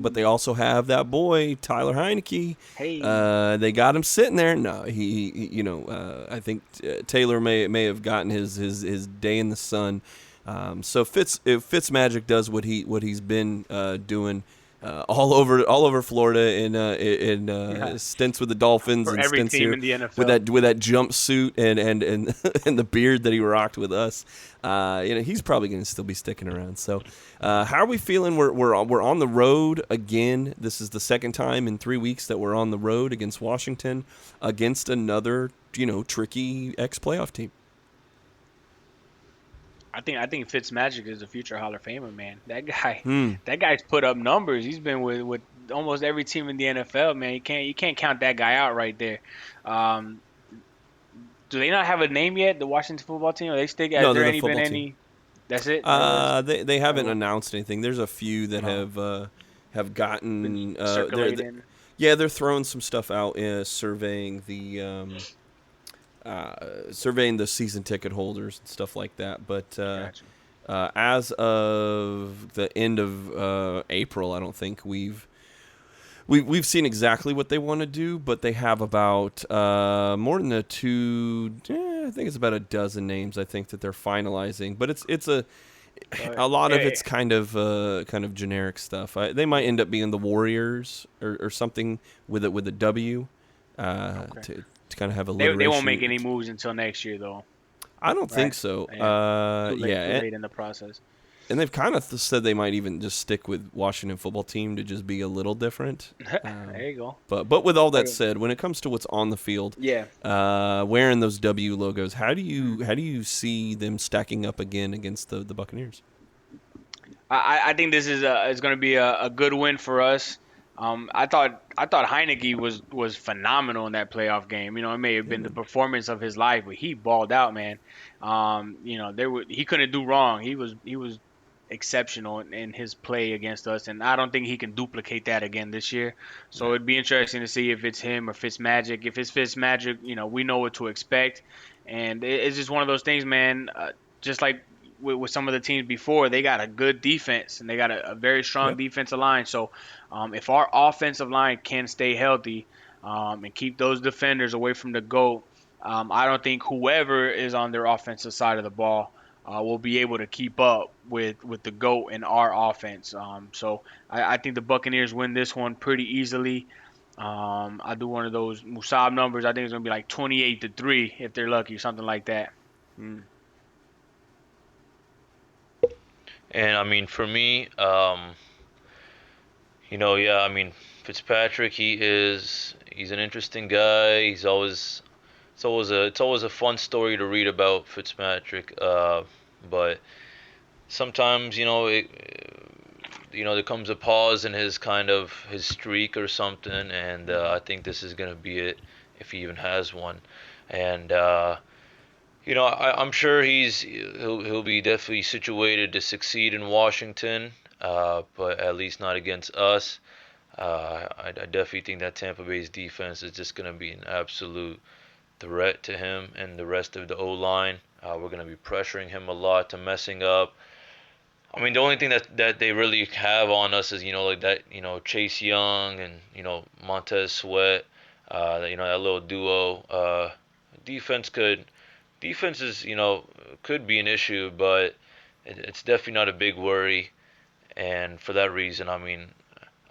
but they also have that boy Tyler Heineke. Hey. They got him sitting there. No, I think Taylor may have gotten his day in the sun. So if Fitzmagic does what he's been doing. All over Florida in stints with the Dolphins For and every stints team here in the NFL. with that jumpsuit and and the beard that he rocked with us. He's probably going to still be sticking around. So, how are we feeling? We're on the road again. This is the second time in 3 weeks that we're on the road against Washington, against another tricky ex-playoff team. I think Fitzmagic is a future Hall of Famer, man. That guy's put up numbers. He's been with almost every team in the NFL, man. You can't count that guy out right there. Do they not have a name yet, the Washington football team? Are they still? No, Has there they're the football been team. any? That's it. They haven't announced anything. There's a few that have gotten Circulating. they're throwing some stuff out, surveying the season ticket holders and stuff like that. But Gotcha. as of the end of April, I don't think we've seen exactly what they want to do, but they have about more than I think it's about a dozen names. I think that they're finalizing, but it's a lot of it's kind of generic stuff. They might end up being the Warriors or something with a W. To kind of have a They won't make any moves until next year, though. I don't think so. Too late in the process. And they've kind of said they might even just stick with Washington football team to just be a little different. There you go. But with all that said, when it comes to what's on the field, wearing those W logos, how do you see them stacking up again against the Buccaneers? I think this is going to be a good win for us. I thought Heineke was phenomenal in that playoff game. It may have been the performance of his life, but he balled out, man. He couldn't do wrong. He was exceptional in his play against us, and I don't think he can duplicate that again this year. So it'd be interesting to see if it's him or Fitzmagic. If it's Fitzmagic, we know what to expect, and it's just one of those things, man. Just like with some of the teams before, they got a good defense and they got a very strong defensive line. So if our offensive line can stay healthy and keep those defenders away from the GOAT, I don't think whoever is on their offensive side of the ball will be able to keep up with the GOAT in our offense. So I think the Buccaneers win this one pretty easily. I'll do one of those Musaab numbers. I think it's gonna be like 28-3 if they're lucky, something like that. Mm. And I mean, for me, yeah, I mean, Fitzpatrick, he's an interesting guy. It's always a fun story to read about Fitzpatrick. But sometimes, there comes a pause in his streak or something, and I think this is gonna be it if he even has one. And I'm sure he'll be definitely situated to succeed in Washington, but at least not against us. I definitely think that Tampa Bay's defense is just going to be an absolute threat to him and the rest of the O line. We're going to be pressuring him a lot to messing up. I mean, the only thing that they really have on us is like that Chase Young and Montez Sweat, that little duo. Defense could Defense is could be an issue, but it's definitely not a big worry. And for that reason, I mean,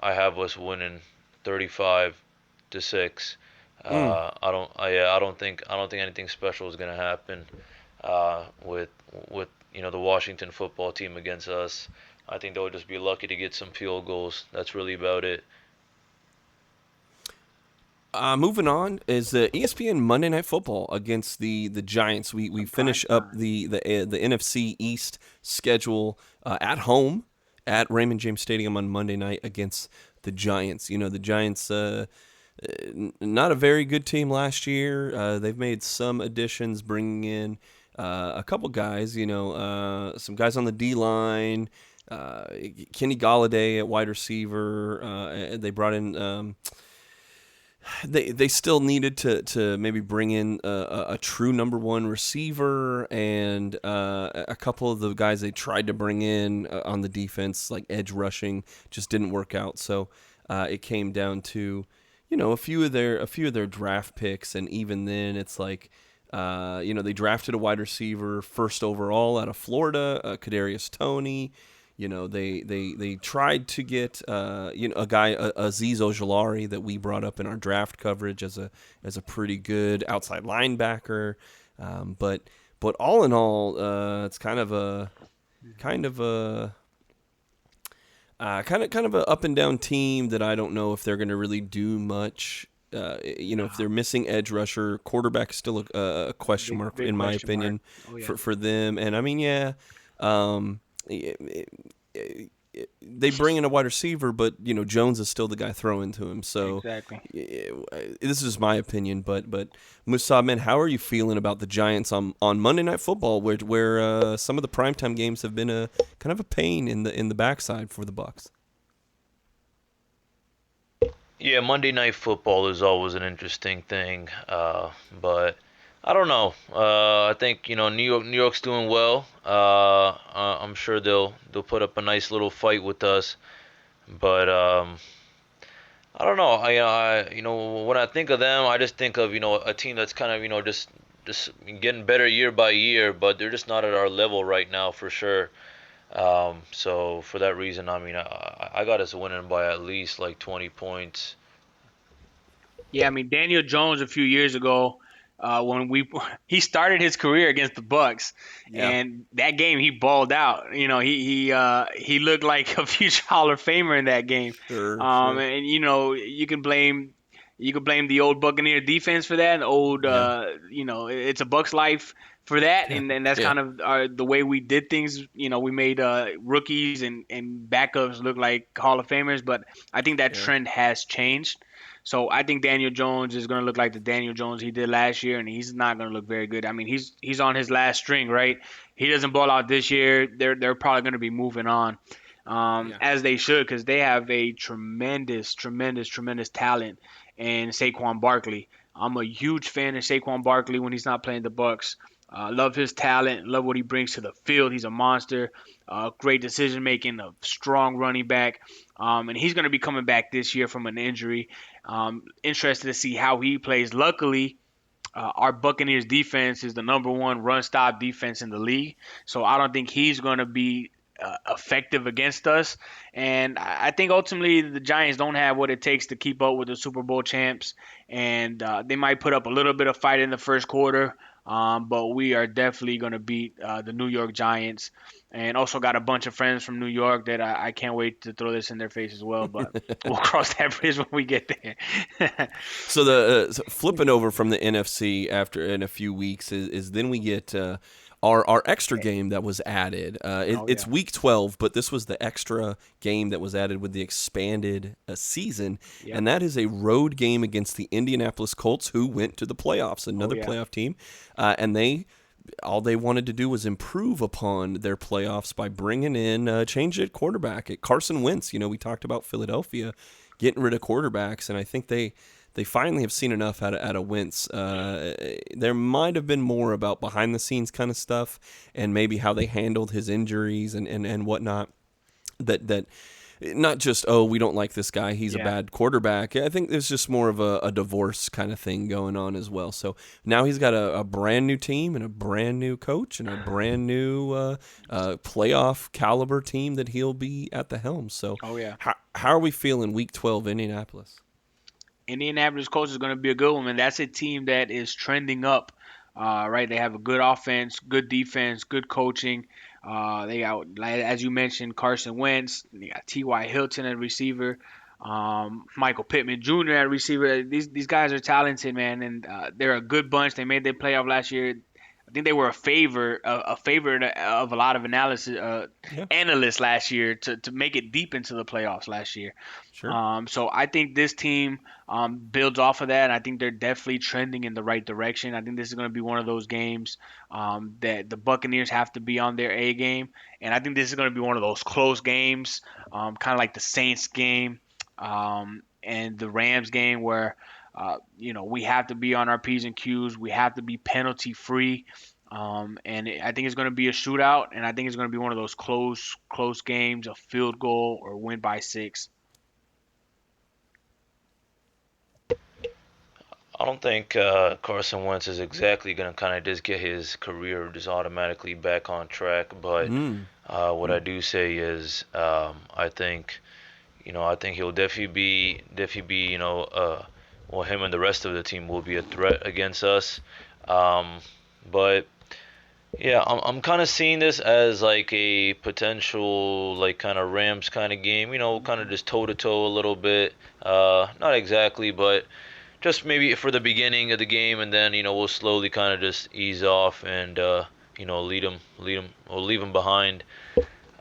I have us winning 35-6. Mm. I don't think anything special is gonna happen with the Washington football team against us. I think they'll just be lucky to get some field goals. That's really about it. Moving on is the ESPN Monday Night Football against the Giants. We Some prime finish up time. the NFC East schedule at home at Raymond James Stadium on Monday night against the Giants. The Giants, not a very good team last year. They've made some additions, bringing in a couple guys. Some guys on the D line. Kenny Galladay at wide receiver. They brought in. They still needed to maybe bring in a true number one receiver, and a couple of the guys they tried to bring in on the defense, like edge rushing, just didn't work out. So it came down to a few of their draft picks, and even then it's like they drafted a wide receiver first overall out of Florida, Kadarius Toney. They tried to get a guy, Azeez Ojulari, that we brought up in our draft coverage as a pretty good outside linebacker, but all in all, it's kind of a up and down team that I don't know if they're going to really do much. If they're missing edge rusher, quarterback is still a question mark Big in my question mark. opinion Oh yeah. for them. And I mean, yeah. They bring in a wide receiver, but Jones is still the guy throwing to him. So Exactly. this is my opinion, but Musaab, man, how are you feeling about the Giants on Monday Night Football, where some of the primetime games have been a kind of a pain in the backside for the Bucs? Yeah, Monday Night Football is always an interesting thing, but I don't know. I think New York's doing well. I'm sure they'll put up a nice little fight with us, but I don't know. When I think of them, I just think of a team that's kind of just getting better year by year, but they're just not at our level right now for sure. So for that reason, I mean, I got us winning by at least like 20 points. Yeah, I mean Daniel Jones a few years ago, when he started his career against the Bucs, Yeah, and that game he balled out. He looked like a future Hall of Famer in that game. sure. And you can blame the old Buccaneer defense for that. Old, Yeah, it's a Bucs life for that, yeah, and that's yeah, kind of the way we did things. We made rookies and backups look like Hall of Famers, but I think that yeah. trend has changed. So I think Daniel Jones is going to look like the Daniel Jones he did last year, and he's not going to look very good. I mean, he's on his last string, right? He doesn't ball out this year. They're probably going to be moving on, Yeah. as they should, because they have a tremendous, tremendous, tremendous talent in Saquon Barkley. I'm a huge fan of Saquon Barkley when he's not playing the Bucs. Love his talent. Love what he brings to the field. He's a monster. Great decision making. A strong running back. And he's going to be coming back this year from an injury. Interested to see how he plays. Luckily, our Buccaneers defense is the number one run stop defense in the league. So I don't think he's going to be effective against us. And I think ultimately the Giants don't have what it takes to keep up with the Super Bowl champs, and they might put up a little bit of fight in the first quarter. But we are definitely going to beat the New York Giants, and also got a bunch of friends from New York that I can't wait to throw this in their face as well. But we'll cross that bridge when we get there. So the flipping over from the NFC after in a few weeks is then we get our extra game that was added. It's week 12, but this was the extra game that was added with the expanded season, and that is a road game against the Indianapolis Colts, who went to the playoffs, another playoff team, and all they wanted to do was improve upon their playoffs by bringing in change at quarterback at Carson Wentz. We talked about Philadelphia getting rid of quarterbacks, and I think they finally have seen enough out of Wentz. There might have been more about behind-the-scenes kind of stuff and maybe how they handled his injuries and whatnot. That not just, we don't like this guy, he's a bad quarterback. I think there's just more of a divorce kind of thing going on as well. So now he's got a brand new team and a brand new coach and a brand new playoff caliber team that he'll be at the helm. So how are we feeling week 12 Indianapolis? Indianapolis Colts is going to be a good one, and that's a team that is trending up. Right, they have a good offense, good defense, good coaching. They got, as you mentioned, Carson Wentz. They got T.Y. Hilton at receiver, Michael Pittman Jr. at receiver. These guys are talented, man, and they're a good bunch. They made their playoff last year. I think they were a favorite of a lot of analysts last year to make it deep into the playoffs last year. Sure. So I think this team builds off of that. And I think they're definitely trending in the right direction. I think this is going to be one of those games that the Buccaneers have to be on their A game. And I think this is going to be one of those close games, kind of like the Saints game and the Rams game where we have to be on our P's and Q's. We have to be penalty free. I think it's going to be a shootout, and I think it's going to be one of those close games, a field goal or win by 6. I don't think Carson Wentz is exactly going to kind of just get his career just automatically back on track. But what I do say is I think he'll definitely be well, him and the rest of the team will be a threat against us. But yeah, I'm kind of seeing this as like a potential like kind of Rams kind of game, kind of just toe to toe a little bit. Not exactly, but just maybe for the beginning of the game, and then we'll slowly kind of just ease off and leave them behind.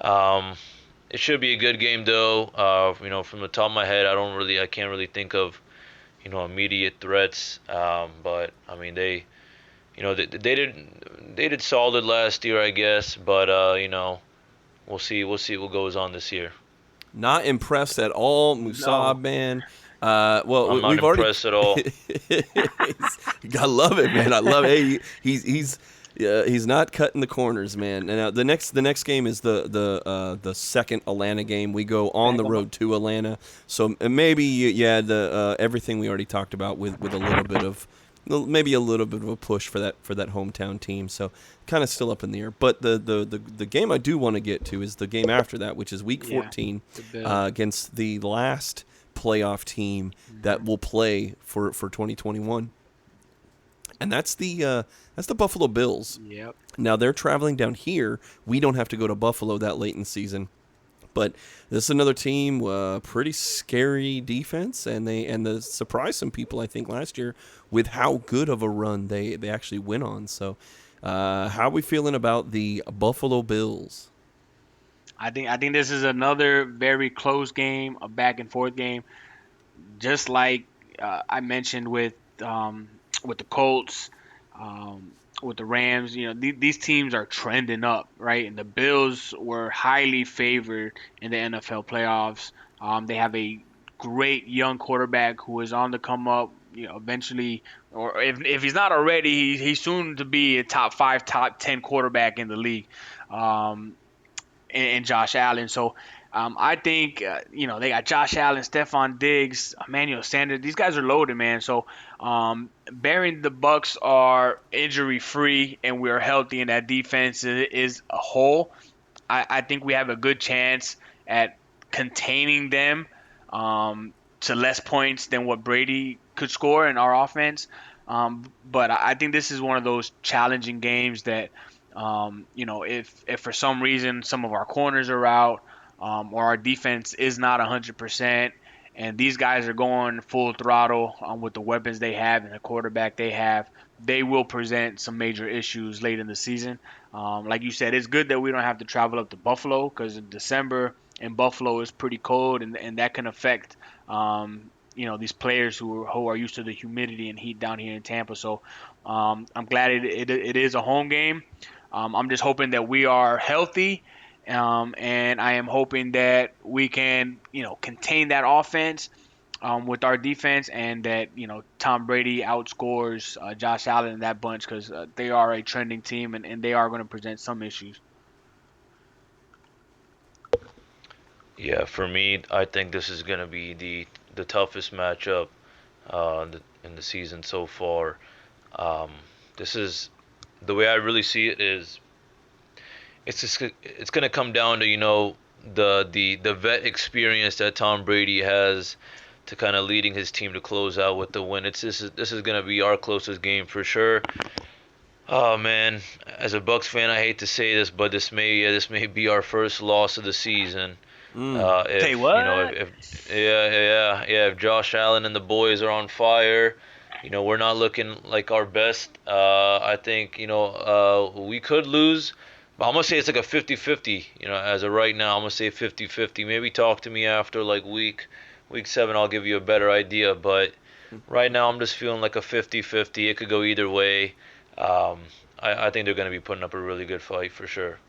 It should be a good game though. From the top of my head, I can't really think of immediate threats. But I mean they did solid last year, I guess. But we'll see what goes on this year. Not impressed at all, Musaab, man. Well, I'm not impressed at all. I love it, man. I love it. Hey, he's not cutting the corners, man. And now the next game is the second Atlanta game. We go on the road to Atlanta, so maybe you add the everything we already talked about with a little bit of maybe a little bit of a push for that hometown team. So kind of still up in the air. But the game I do want to get to is the game after that, which is Week 14 against the last playoff team that will play for 2021, and that's the Buffalo Bills. Yep. Now they're traveling down here. We don't have to go to Buffalo that late in the season, but this is another team, pretty scary defense, and they surprised some people I think last year with how good of a run they actually went on. So how are we feeling about the Buffalo Bills? I think this is another very close game, a back and forth game, just like I mentioned with the Colts, with the Rams. These teams are trending up, right? And the Bills were highly favored in the NFL playoffs. They have a great young quarterback who is on the come up. Eventually, or if he's not already, he's soon to be a top 5, top 10 quarterback in the league. And Josh Allen. So I think, they got Josh Allen, Stephon Diggs, Emmanuel Sanders. These guys are loaded, man. So bearing the Bucs are injury-free and we're healthy and that defense is a whole, I think we have a good chance at containing them to less points than what Brady could score in our offense. But I think this is one of those challenging games that, if for some reason some of our corners are out, or our defense is not 100%, and these guys are going full throttle with the weapons they have and the quarterback they have, they will present some major issues late in the season. Like you said, it's good that we don't have to travel up to Buffalo, because in December in Buffalo is pretty cold, and that can affect these players who are used to the humidity and heat down here in Tampa. So I'm glad it is a home game. I'm just hoping that we are healthy, and I am hoping that we can contain that offense with our defense, and that Tom Brady outscores Josh Allen and that bunch, because they are a trending team, and they are going to present some issues. Yeah, for me, I think this is gonna be the toughest matchup in the season so far. Um, this is the way I really see it is it's gonna come down to the vet experience that Tom Brady has to kind of leading his team to close out with the win. This is gonna be our closest game for sure. Oh man, as a Bucks fan, I hate to say this, but this may be our first loss of the season. Say If what? if Josh Allen and the boys are on fire, we're not looking like our best. I think we could lose, but I'm gonna say it's like a 50-50. As of right now, I'm gonna say 50-50. Maybe talk to me after like week 7. I'll give you a better idea. But right now, I'm just feeling like a 50-50. It could go either way. Um, I think they're gonna be putting up a really good fight for sure.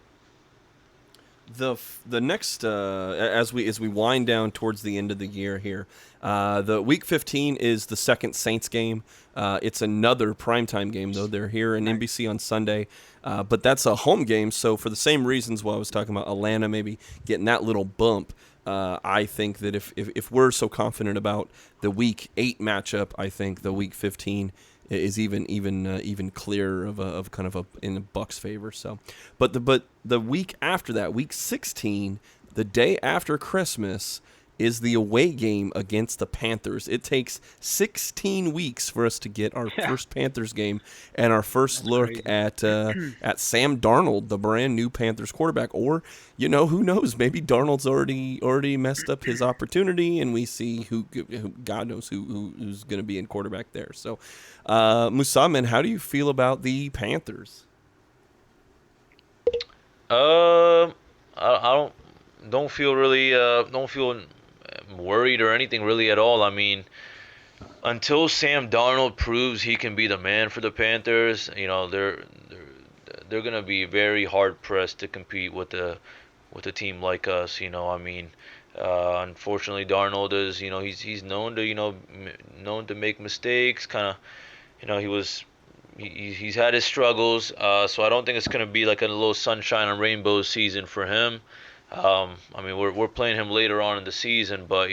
The next as we wind down towards the end of the year here, the week 15 is the second Saints game. It's another primetime game though. They're here in NBC on Sunday, but that's a home game. So for the same reasons why I was talking about Atlanta maybe getting that little bump, I think that if we're so confident about the week 8 matchup, I think the week 15 is even clearer of kind of in a Bucs favor. So, but the week after that, week 16, the day after Christmas, is the away game against the Panthers. It takes 16 weeks for us to get our first Panthers game and our first look at Sam Darnold, the brand new Panthers quarterback. Or, who knows? Maybe Darnold's already messed up his opportunity, and we see who God knows who's going to be in quarterback there. So, Musaab, man, how do you feel about the Panthers? I don't feel really don't feel worried or anything really at all. I mean, until Sam Darnold proves he can be the man for the Panthers, they're gonna be very hard pressed to compete with a team like us. I mean, unfortunately, Darnold is he's known to known to make mistakes. Kind of he's had his struggles. So I don't think it's gonna be like a little sunshine and rainbows season for him. I mean, we're playing him later on in the season, but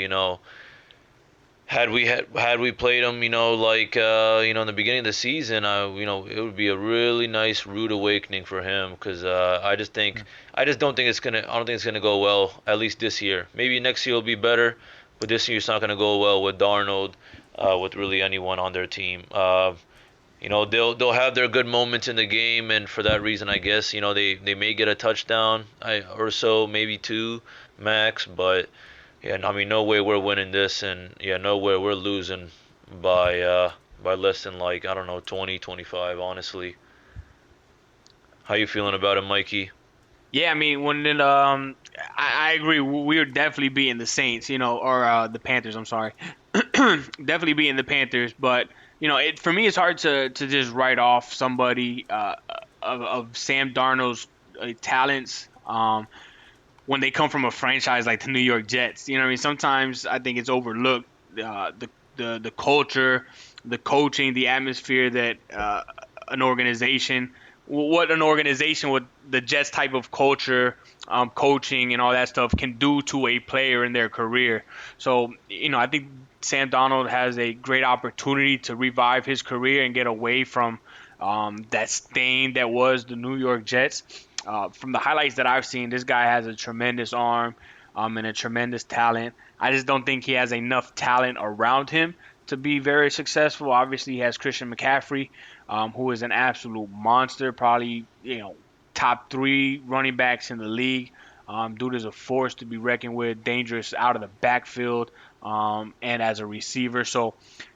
had we played him, like in the beginning of the season, it would be a really nice rude awakening for him, because I just don't think it's gonna go well, at least this year. Maybe next year will be better, but this year it's not gonna go well with Darnold, with really anyone on their team. They'll have their good moments in the game, and for that reason, I guess they may get a touchdown or so, maybe 2 max. But yeah, I mean, no way we're winning this, and yeah, no way we're losing by less than, like, I don't know, 20, 25. Honestly, how you feeling about it, Mikey? Yeah, I mean, I agree. We would definitely beating the Saints, or the Panthers. I'm sorry, definitely beating the Panthers. But for me, it's hard to just write off somebody of Sam Darnold's talents when they come from a franchise like the New York Jets. You know what I mean? Sometimes I think it's overlooked, the culture, the coaching, the atmosphere that what an organization with the Jets type of culture, coaching, and all that stuff can do to a player in their career. So, I think Sam Darnold has a great opportunity to revive his career and get away from that stain that was the New York Jets. from the highlights that I've seen, this guy has a tremendous arm and a tremendous talent. I just don't think he has enough talent around him to be very successful. Obviously, he has Christian McCaffrey, who is an absolute monster, probably top 3 running backs in the league. Dude is a force to be reckoned with, dangerous out of the backfield and as a receiver. So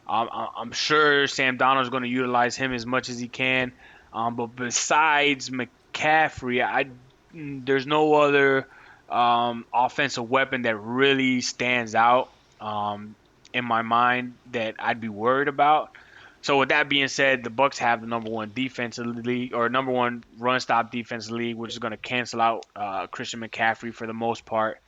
I'm sure Sam Darnold is going to utilize him as much as he can. But besides McCaffrey, there's no other offensive weapon that really stands out in my mind that I'd be worried about. So with that being said, the Bucs have the number 1 defense in the league, or number 1 run stop defense in the league, which is going to cancel out Christian McCaffrey for the most part.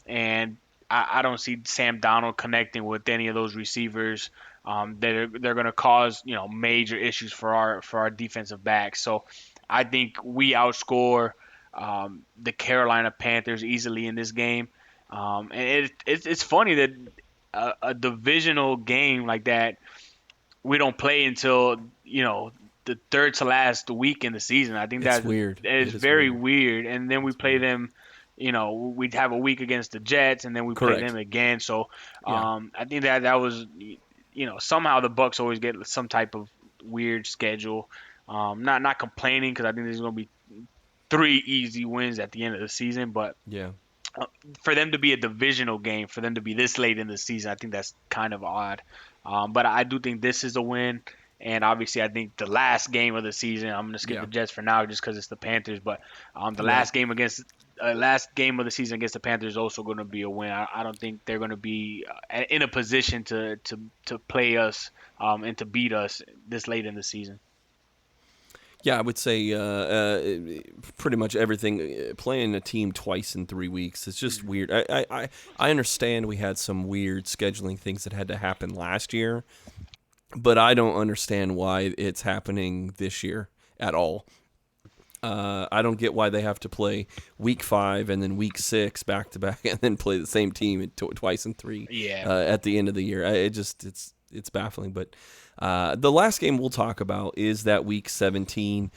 And I don't see Sam Darnold connecting with any of those receivers. They're going to cause major issues for our defensive backs. So I think we outscore the Carolina Panthers easily in this game. And it's funny that a divisional game like that, we don't play until the third to last week in the season. I think that's weird. It's very weird. And then we play them. We'd have a week against the Jets, and then we play them again. So I think that was somehow the Bucs always get some type of weird schedule. Not complaining, because I think there's going to be 3 easy wins at the end of the season, but for them to be a divisional game, for them to be this late in the season, I think that's kind of odd. But I do think this is a win. And obviously, I think the last game of the season, I'm going to skip the Jets for now just because it's the Panthers. But the last game of the season against the Panthers is also going to be a win. I don't think they're going to be in a position to play us and to beat us this late in the season. Yeah, I would say pretty much everything. Playing a team twice in 3 weeks is just weird. I understand we had some weird scheduling things that had to happen last year, but I don't understand why it's happening this year at all. I don't get why they have to play week 5 and then week 6 back to back, and then play the same team twice in 3 at the end of the year. It's baffling. But the last game we'll talk about is that week 17,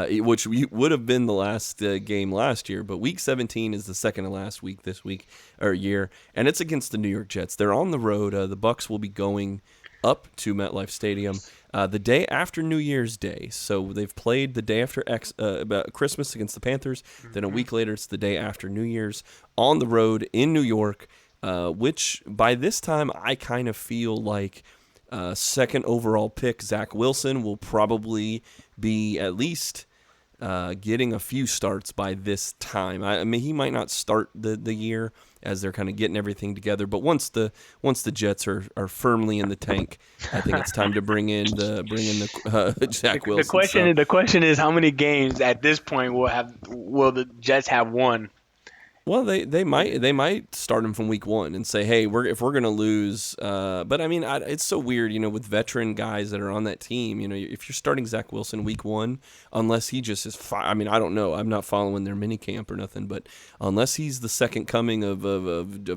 which would have been the last game last year, but week 17 is the second to last week this week or year, and it's against the New York Jets. They're on the road. The Bucs will be going up to MetLife Stadium the day after New Year's Day. So they've played the day after about Christmas against the Panthers. Then a week later, it's the day after New Year's on the road in New York, which by this time I kind of feel like second overall pick Zach Wilson will probably be at least getting a few starts by this time. I mean, he might not start the year as they're kind of getting everything together, but once the Jets are firmly in the tank, I think it's time to bring in the Zach Wilson. The question is how many games at this point will the Jets have won? Well, they might start him from week 1 and say, hey, if we're gonna lose, but I mean, it's so weird, with veteran guys that are on that team. If you're starting Zach Wilson week 1, unless he just is, I mean, I don't know, I'm not following their mini camp or nothing, but unless he's the second coming of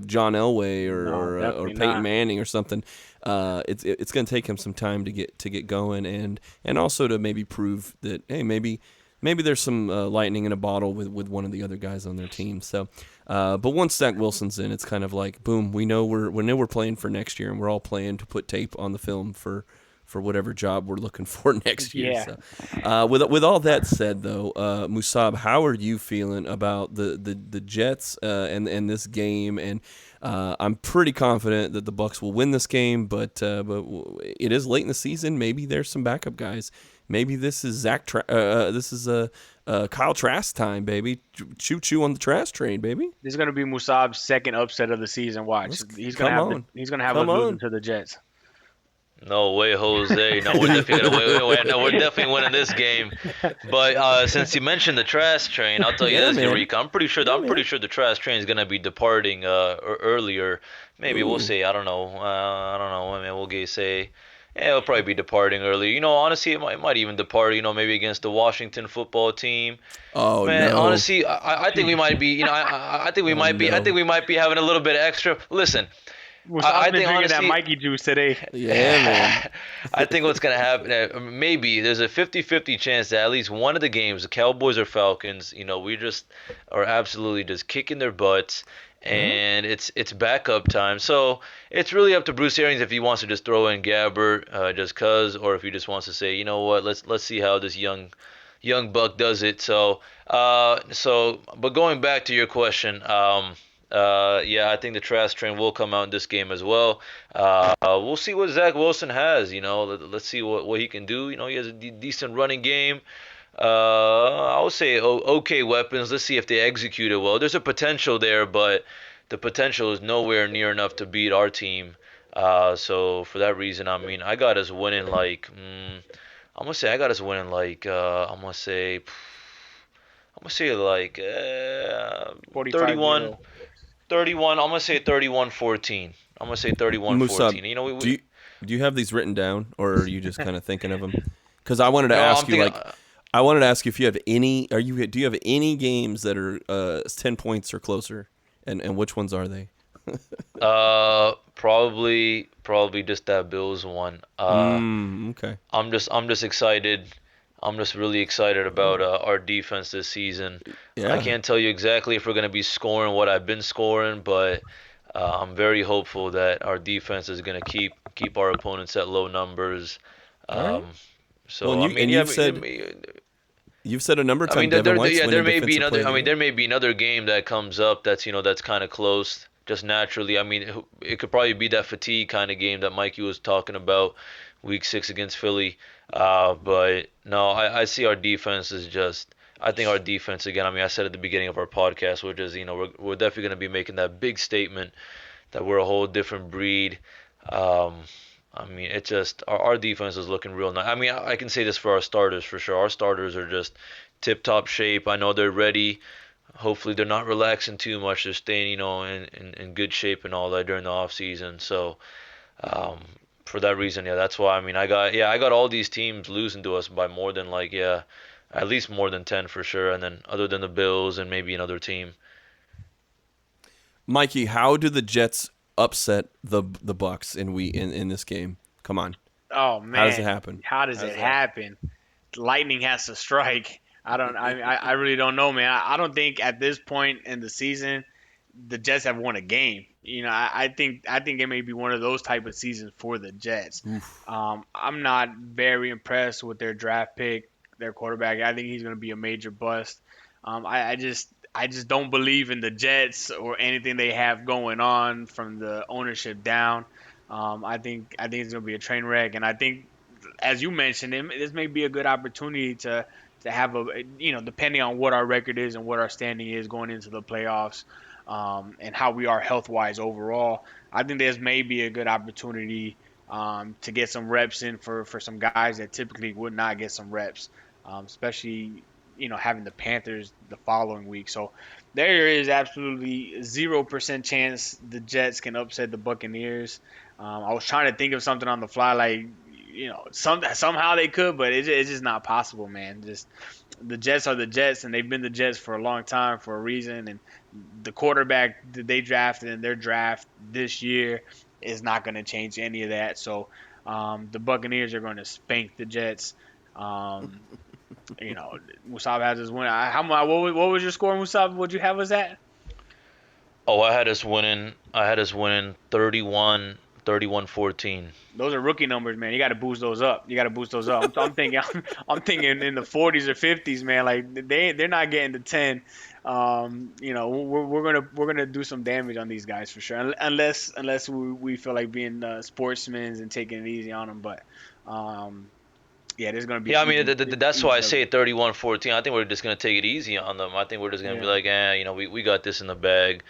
John Elway or Peyton Manning or something, it's gonna take him some time to get going and also to maybe prove that, hey, maybe there's some lightning in a bottle with one of the other guys on their team. So, but once Zach Wilson's in, it's kind of like, boom, we know we're playing for next year, and we're all playing to put tape on the film for whatever job we're looking for next year. Yeah. So, with all that said, though, Musaab, how are you feeling about the Jets and this game? And I'm pretty confident that the Bucs will win this game, but it is late in the season. Maybe there's some backup guys. Maybe this is Kyle Trask time, baby. Choo on the Trask train, baby. This is going to be Musaab's second upset of the season. Watch. He's going to have us losing to the Jets. No way, Jose. No, we're definitely gonna win. No, we're definitely winning this game. But since you mentioned the Trask train, I'll tell you this, Eureka. I'm pretty sure the Trask train is gonna be departing earlier. Maybe we'll say. I don't know. I mean, we'll say. Yeah, it'll probably be departing early. Honestly, it might even depart. Maybe against the Washington football team. Oh man, no! Honestly, I think we might be. I think we might be. I think we might be having a little bit of extra. Listen, I think drinking that Mikey juice today. Yeah, man. I think what's going to happen, maybe there's a 50-50 chance that at least one of the games, the Cowboys or Falcons, we just are absolutely just kicking their butts, and it's backup time. So it's really up to Bruce Arians if he wants to just throw in Gabbert just cause, or if he just wants to say, you know what, let's see how this young buck does it. But going back to your question, yeah, I think the trash train will come out in this game as well. We'll see what Zach Wilson has. Let's see what he can do. He has a decent running game. I would say okay weapons. Let's see if they execute it well. There's a potential there, but the potential is nowhere near enough to beat our team. So for that reason, I mean, I got us winning like. I'm gonna say I got us winning like. I'm gonna say like 31. 45-0. 31. I'm gonna say 31-14. I'm gonna say 31-14. Musab, do you have these written down, or are you just kind of thinking of them? Because I wanted to ask you, I wanted to ask you if you have any. Do you have any games that are 10 points or closer, and which ones are they? Probably just that Bills one. Okay. I'm just excited. I'm just really excited about our defense this season. Yeah. I can't tell you exactly if we're going to be scoring what I've been scoring, but I'm very hopeful that our defense is going to keep our opponents at low numbers. Right. So Well, you've said a number of times. There may be another. I mean, there may be another game that comes up that's that's kind of close. Just naturally, I mean, it could probably be that fatigue kind of game that Mikey was talking about, Week 6 against Philly. But no, I see our defense is just. I think our defense again. I mean, I said at the beginning of our podcast, which is we're definitely going to be making that big statement that we're a whole different breed. I mean, it just our defense is looking real nice. I mean, I can say this for our starters for sure. Our starters are just tip-top shape. I know they're ready. Hopefully, they're not relaxing too much. They're staying, in good shape and all that during the off season. So, for that reason, yeah, that's why. I mean, I got all these teams losing to us by more than at least more than 10 for sure. And then other than the Bills and maybe another team. Mikey, how do the Jets upset the Bucs in this game? Come on. Oh man, how does it happen? How does it happen? Lightning has to strike. I really don't know, man. I don't think at this point in the season the Jets have won a game. I think it may be one of those type of seasons for the Jets. I'm not very impressed with their draft pick, their quarterback. I think he's going to be a major bust. I just don't believe in the Jets or anything they have going on from the ownership down. I think it's going to be a train wreck, and I think, as you mentioned, this may be a good opportunity to have depending on what our record is and what our standing is going into the playoffs, and how we are health-wise overall. I think there's maybe a good opportunity to get some reps in for some guys that typically would not get some reps, especially having the Panthers the following week. So there is absolutely 0% chance the Jets can upset the Buccaneers. I was trying to think of something on the fly, somehow they could, but it's just not possible, man. Just the Jets are the Jets, and they've been the Jets for a long time for a reason. And the quarterback that they drafted in their draft this year is not going to change any of that. So the Buccaneers are going to spank the Jets. Musaab has his win. What was your score, Musaab? What'd you have us at? Oh, I had us winning 31-14. Those are rookie numbers, man. You got to boost those up. I'm thinking in the 40s or 50s, man. Like they're not getting to 10. We're gonna do some damage on these guys for sure, unless we feel like being sportsmen and taking it easy on them. But yeah, there's gonna be. Yeah, I mean that's why I say 31-14. I think we're just gonna take it easy on them. I think we're just gonna be like, we got this in the bag.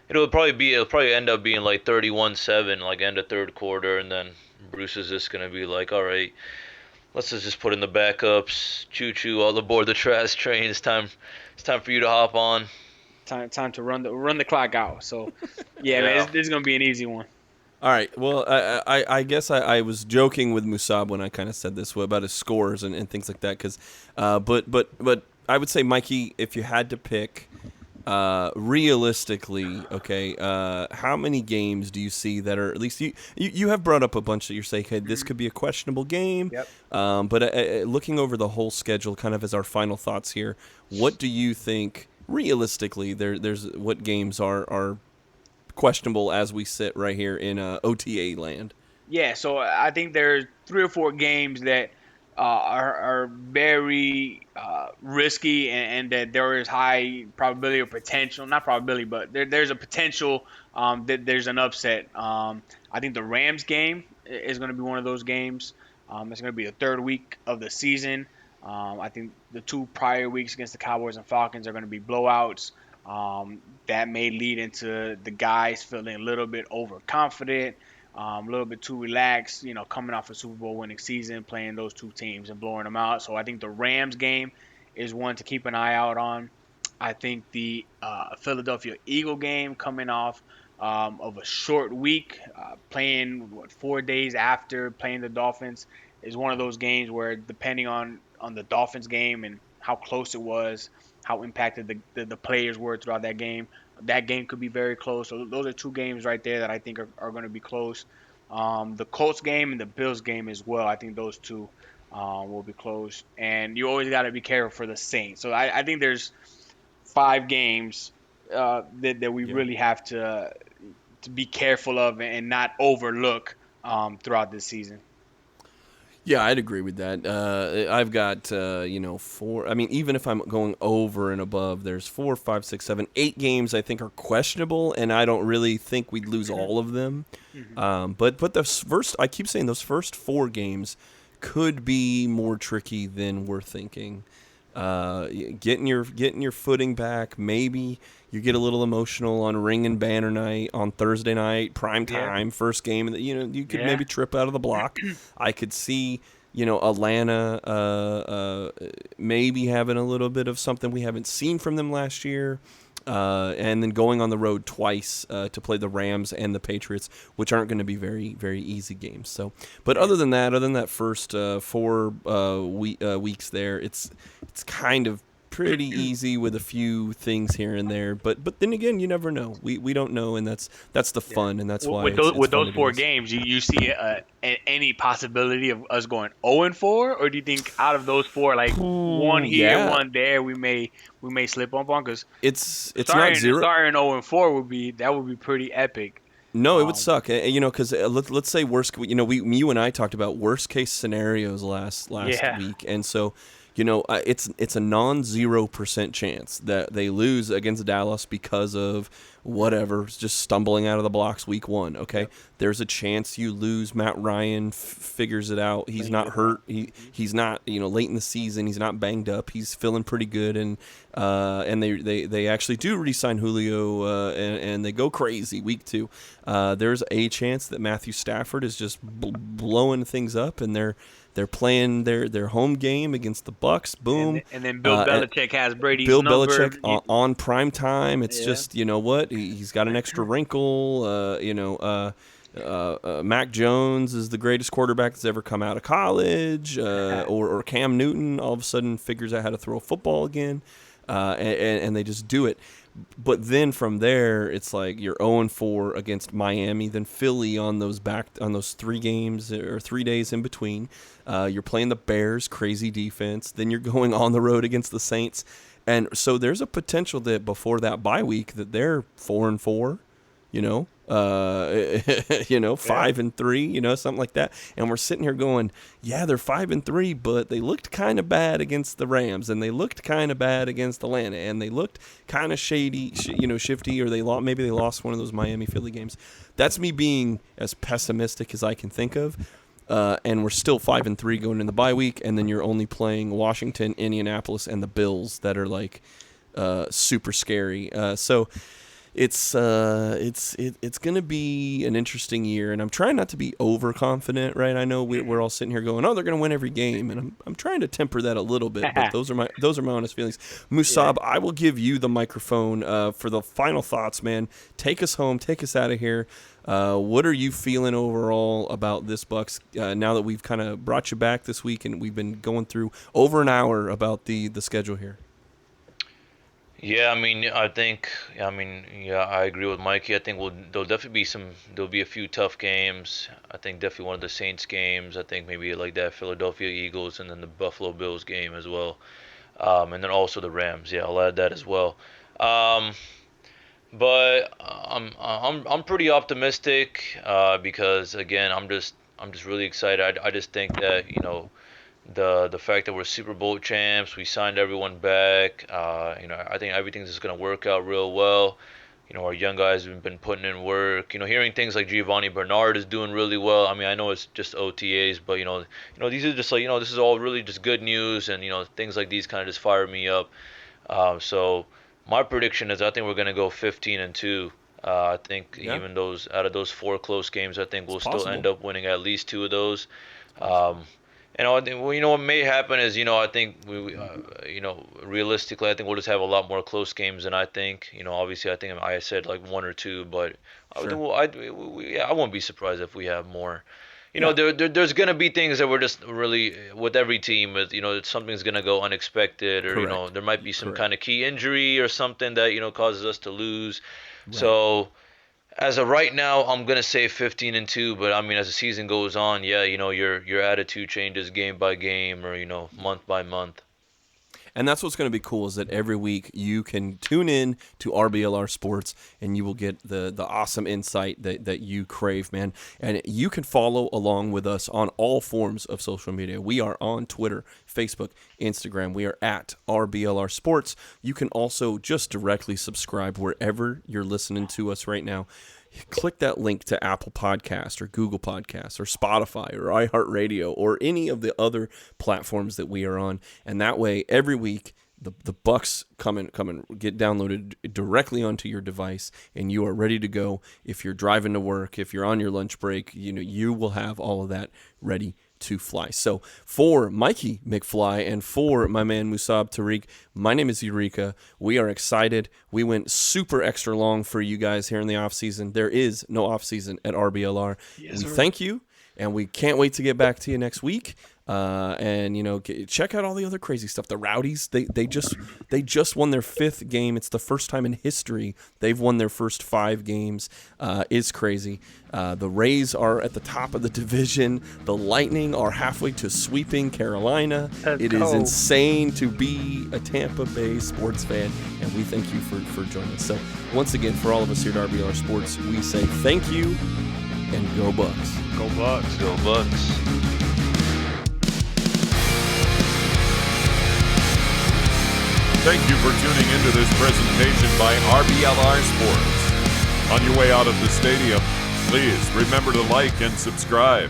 It'll probably end up being like 31-7, like end of third quarter, and then Bruce is just gonna be like, all right, let's just put in the backups, choo all aboard the trash train. It's time for you to hop on. Time to run the clock out. So yeah, man, this is gonna be an easy one. All right. Well, I guess I was joking with Musaab when I kind of said this about his scores and things like that. But I would say, Mikey, if you had to pick realistically, okay, how many games do you see that are, at least you have brought up a bunch that you're saying, hey, this could be a questionable game. Yep. But looking over the whole schedule, kind of as our final thoughts here, what do you think realistically there's what games are questionable as we sit right here in OTA land? Yeah, so I think there's 3 or 4 games that are very risky, and that there is high probability or potential, not probability, but there's a potential that there's an upset. I think the Rams game is going to be one of those games. It's going to be the 3rd week of the season. I think the 2 prior weeks against the Cowboys and Falcons are going to be blowouts. That may lead into the guys feeling a little bit overconfident, a little bit too relaxed, coming off a Super Bowl winning season, playing those 2 teams and blowing them out. So I think the Rams game is one to keep an eye out on. I think the Philadelphia Eagle game, coming off of a short week, playing 4 days after playing the Dolphins, is one of those games where, depending on the Dolphins game and how close it was, how impacted the players were throughout that game could be very close. So those are 2 games right there that I think are going to be close. The Colts game and the Bills game as well. I think those 2 will be close. And you always got to be careful for the Saints. So I think there's 5 games that we really have to be careful of and not overlook throughout this season. Yeah, I'd agree with that. I've got 4. I mean, even if I'm going over and above, there's 4, 5, 6, 7, 8 games I think are questionable, and I don't really think we'd lose all of them. But the first, I keep saying, those first 4 games could be more tricky than we're thinking. Getting your footing back. Maybe you get a little emotional on Ring and Banner night on Thursday night, prime time, first game, and you could maybe trip out of the block. I could see Atlanta maybe having a little bit of something we haven't seen from them last year. And then going on the road twice to play the Rams and the Patriots, which aren't going to be very, very easy games. So, but other than that first 4 weeks there, it's kind of pretty easy with a few things here and there. But then again, you never know. We don't know, and that's the fun, and that's why with those 4 games, you see any possibility of us going 0-4, or do you think out of those 4, like one here, one there, we may slip up on? Because it's not zero. Starting 0-4 would be pretty epic. No, it would suck, because let's say you and I talked about worst case scenarios last week, and so. It's a non-0% chance that they lose against Dallas because of whatever, just stumbling out of the blocks week 1, okay? Yep. There's a chance you lose. Matt Ryan figures it out. He's not hurt. He's not, late in the season. He's not banged up. He's feeling pretty good, and they actually do re-sign Julio, and they go crazy week 2. There's a chance that Matthew Stafford is just blowing things up, and they're playing their home game against the Bucs. Boom. And then Bill Belichick has Brady's Bill number. Belichick on prime time. It's just, what? He's got an extra wrinkle. Mac Jones is the greatest quarterback that's ever come out of college. Or Cam Newton all of a sudden figures out how to throw a football again. And they just do it. But then from there, it's like you're 0-4 against Miami, then Philly on those 3 games or 3 days in between. You're playing the Bears, crazy defense. Then you're going on the road against the Saints. And so there's a potential that before that bye week that they're 4-4, 5-3, something like that. And we're sitting here going, yeah, they're 5-3, but they looked kind of bad against the Rams, and they looked kind of bad against Atlanta, and they looked kind of shifty, or maybe they lost one of those Miami Philly games. That's me being as pessimistic as I can think of. And we're still 5-3 going in the bye week, and then you're only playing Washington, Indianapolis, and the Bills that are like super scary. So it's going to be an interesting year, and I'm trying not to be overconfident, right? I know we're all sitting here going, "Oh, they're going to win every game," and I'm trying to temper that a little bit. But those are my honest feelings. Musaab, yeah. I will give you the microphone for the final thoughts, man. Take us home, take us out of here. What are you feeling overall about this Bucs now that we've kind of brought you back this week and we've been going through over an hour about the schedule here? Yeah, I agree with Mikey. I think there'll be a few tough games. I think definitely one of the Saints games. I think maybe like that Philadelphia Eagles and then the Buffalo Bills game as well. And then also the Rams. Yeah, I'll add that as well. Um, but I'm pretty optimistic because again, I'm just really excited. I just think that the fact that we're Super Bowl champs, we signed everyone back. I think everything's just gonna work out real well. Our young guys have been putting in work. Hearing things like Giovanni Bernard is doing really well. I mean, I know it's just OTAs, but these are just like this is all really just good news, and things like these kind of just fire me up. So my prediction is I think we're gonna go 15-2. I think Yeah. even those out of those four close games, I think we'll still possible. end up winning at least two of those. Um, I think, well, what may happen is, I think realistically, I think we'll just have a lot more close games than I think. Obviously, I think I said like one or two, but Sure. I won't be surprised if we have more. Yeah. There's gonna be things that we're just really with every team. Something's gonna go unexpected, or Correct. there might be some Correct. kind of key injury or something that causes us to lose. Right. So. As of right now, I'm gonna say 15-2, but I mean, as the season goes on, yeah, your attitude changes game by game, or month by month. And that's what's going to be cool is that every week you can tune in to RBLR Sports and you will get the awesome insight that you crave, man. And you can follow along with us on all forms of social media. We are on Twitter, Facebook, Instagram. We are at RBLR Sports. You can also just directly subscribe wherever you're listening to us right now. Click that link to Apple Podcasts or Google Podcasts or Spotify or iHeartRadio or any of the other platforms that we are on. And that way, every week, the Bucs come and get downloaded directly onto your device, and you are ready to go. If you're driving to work, if you're on your lunch break, you will have all of that ready to fly. So for Mikey McFly and for my man Musaab Tariq, my name is Eureka. We are excited. We went super extra long for you guys here in the off season. There is no off season at RBLR. Yes, We sir. thank you, and we can't wait to get back to you next week. Check out all the other crazy stuff. The Rowdies, they just won their 5th game. It's the first time in history they've won their first 5 games. It's crazy. The Rays are at the top of the division. The Lightning are halfway to sweeping Carolina. Let's It is go. insane to be a Tampa Bay sports fan, and we thank you for joining us. So once again, for all of us here at RBLR Sports, we say thank you and go Bucs. Go Bucks. Go Bucks. Thank you for tuning into this presentation by RBLR Sports. On your way out of the stadium, please remember to like and subscribe.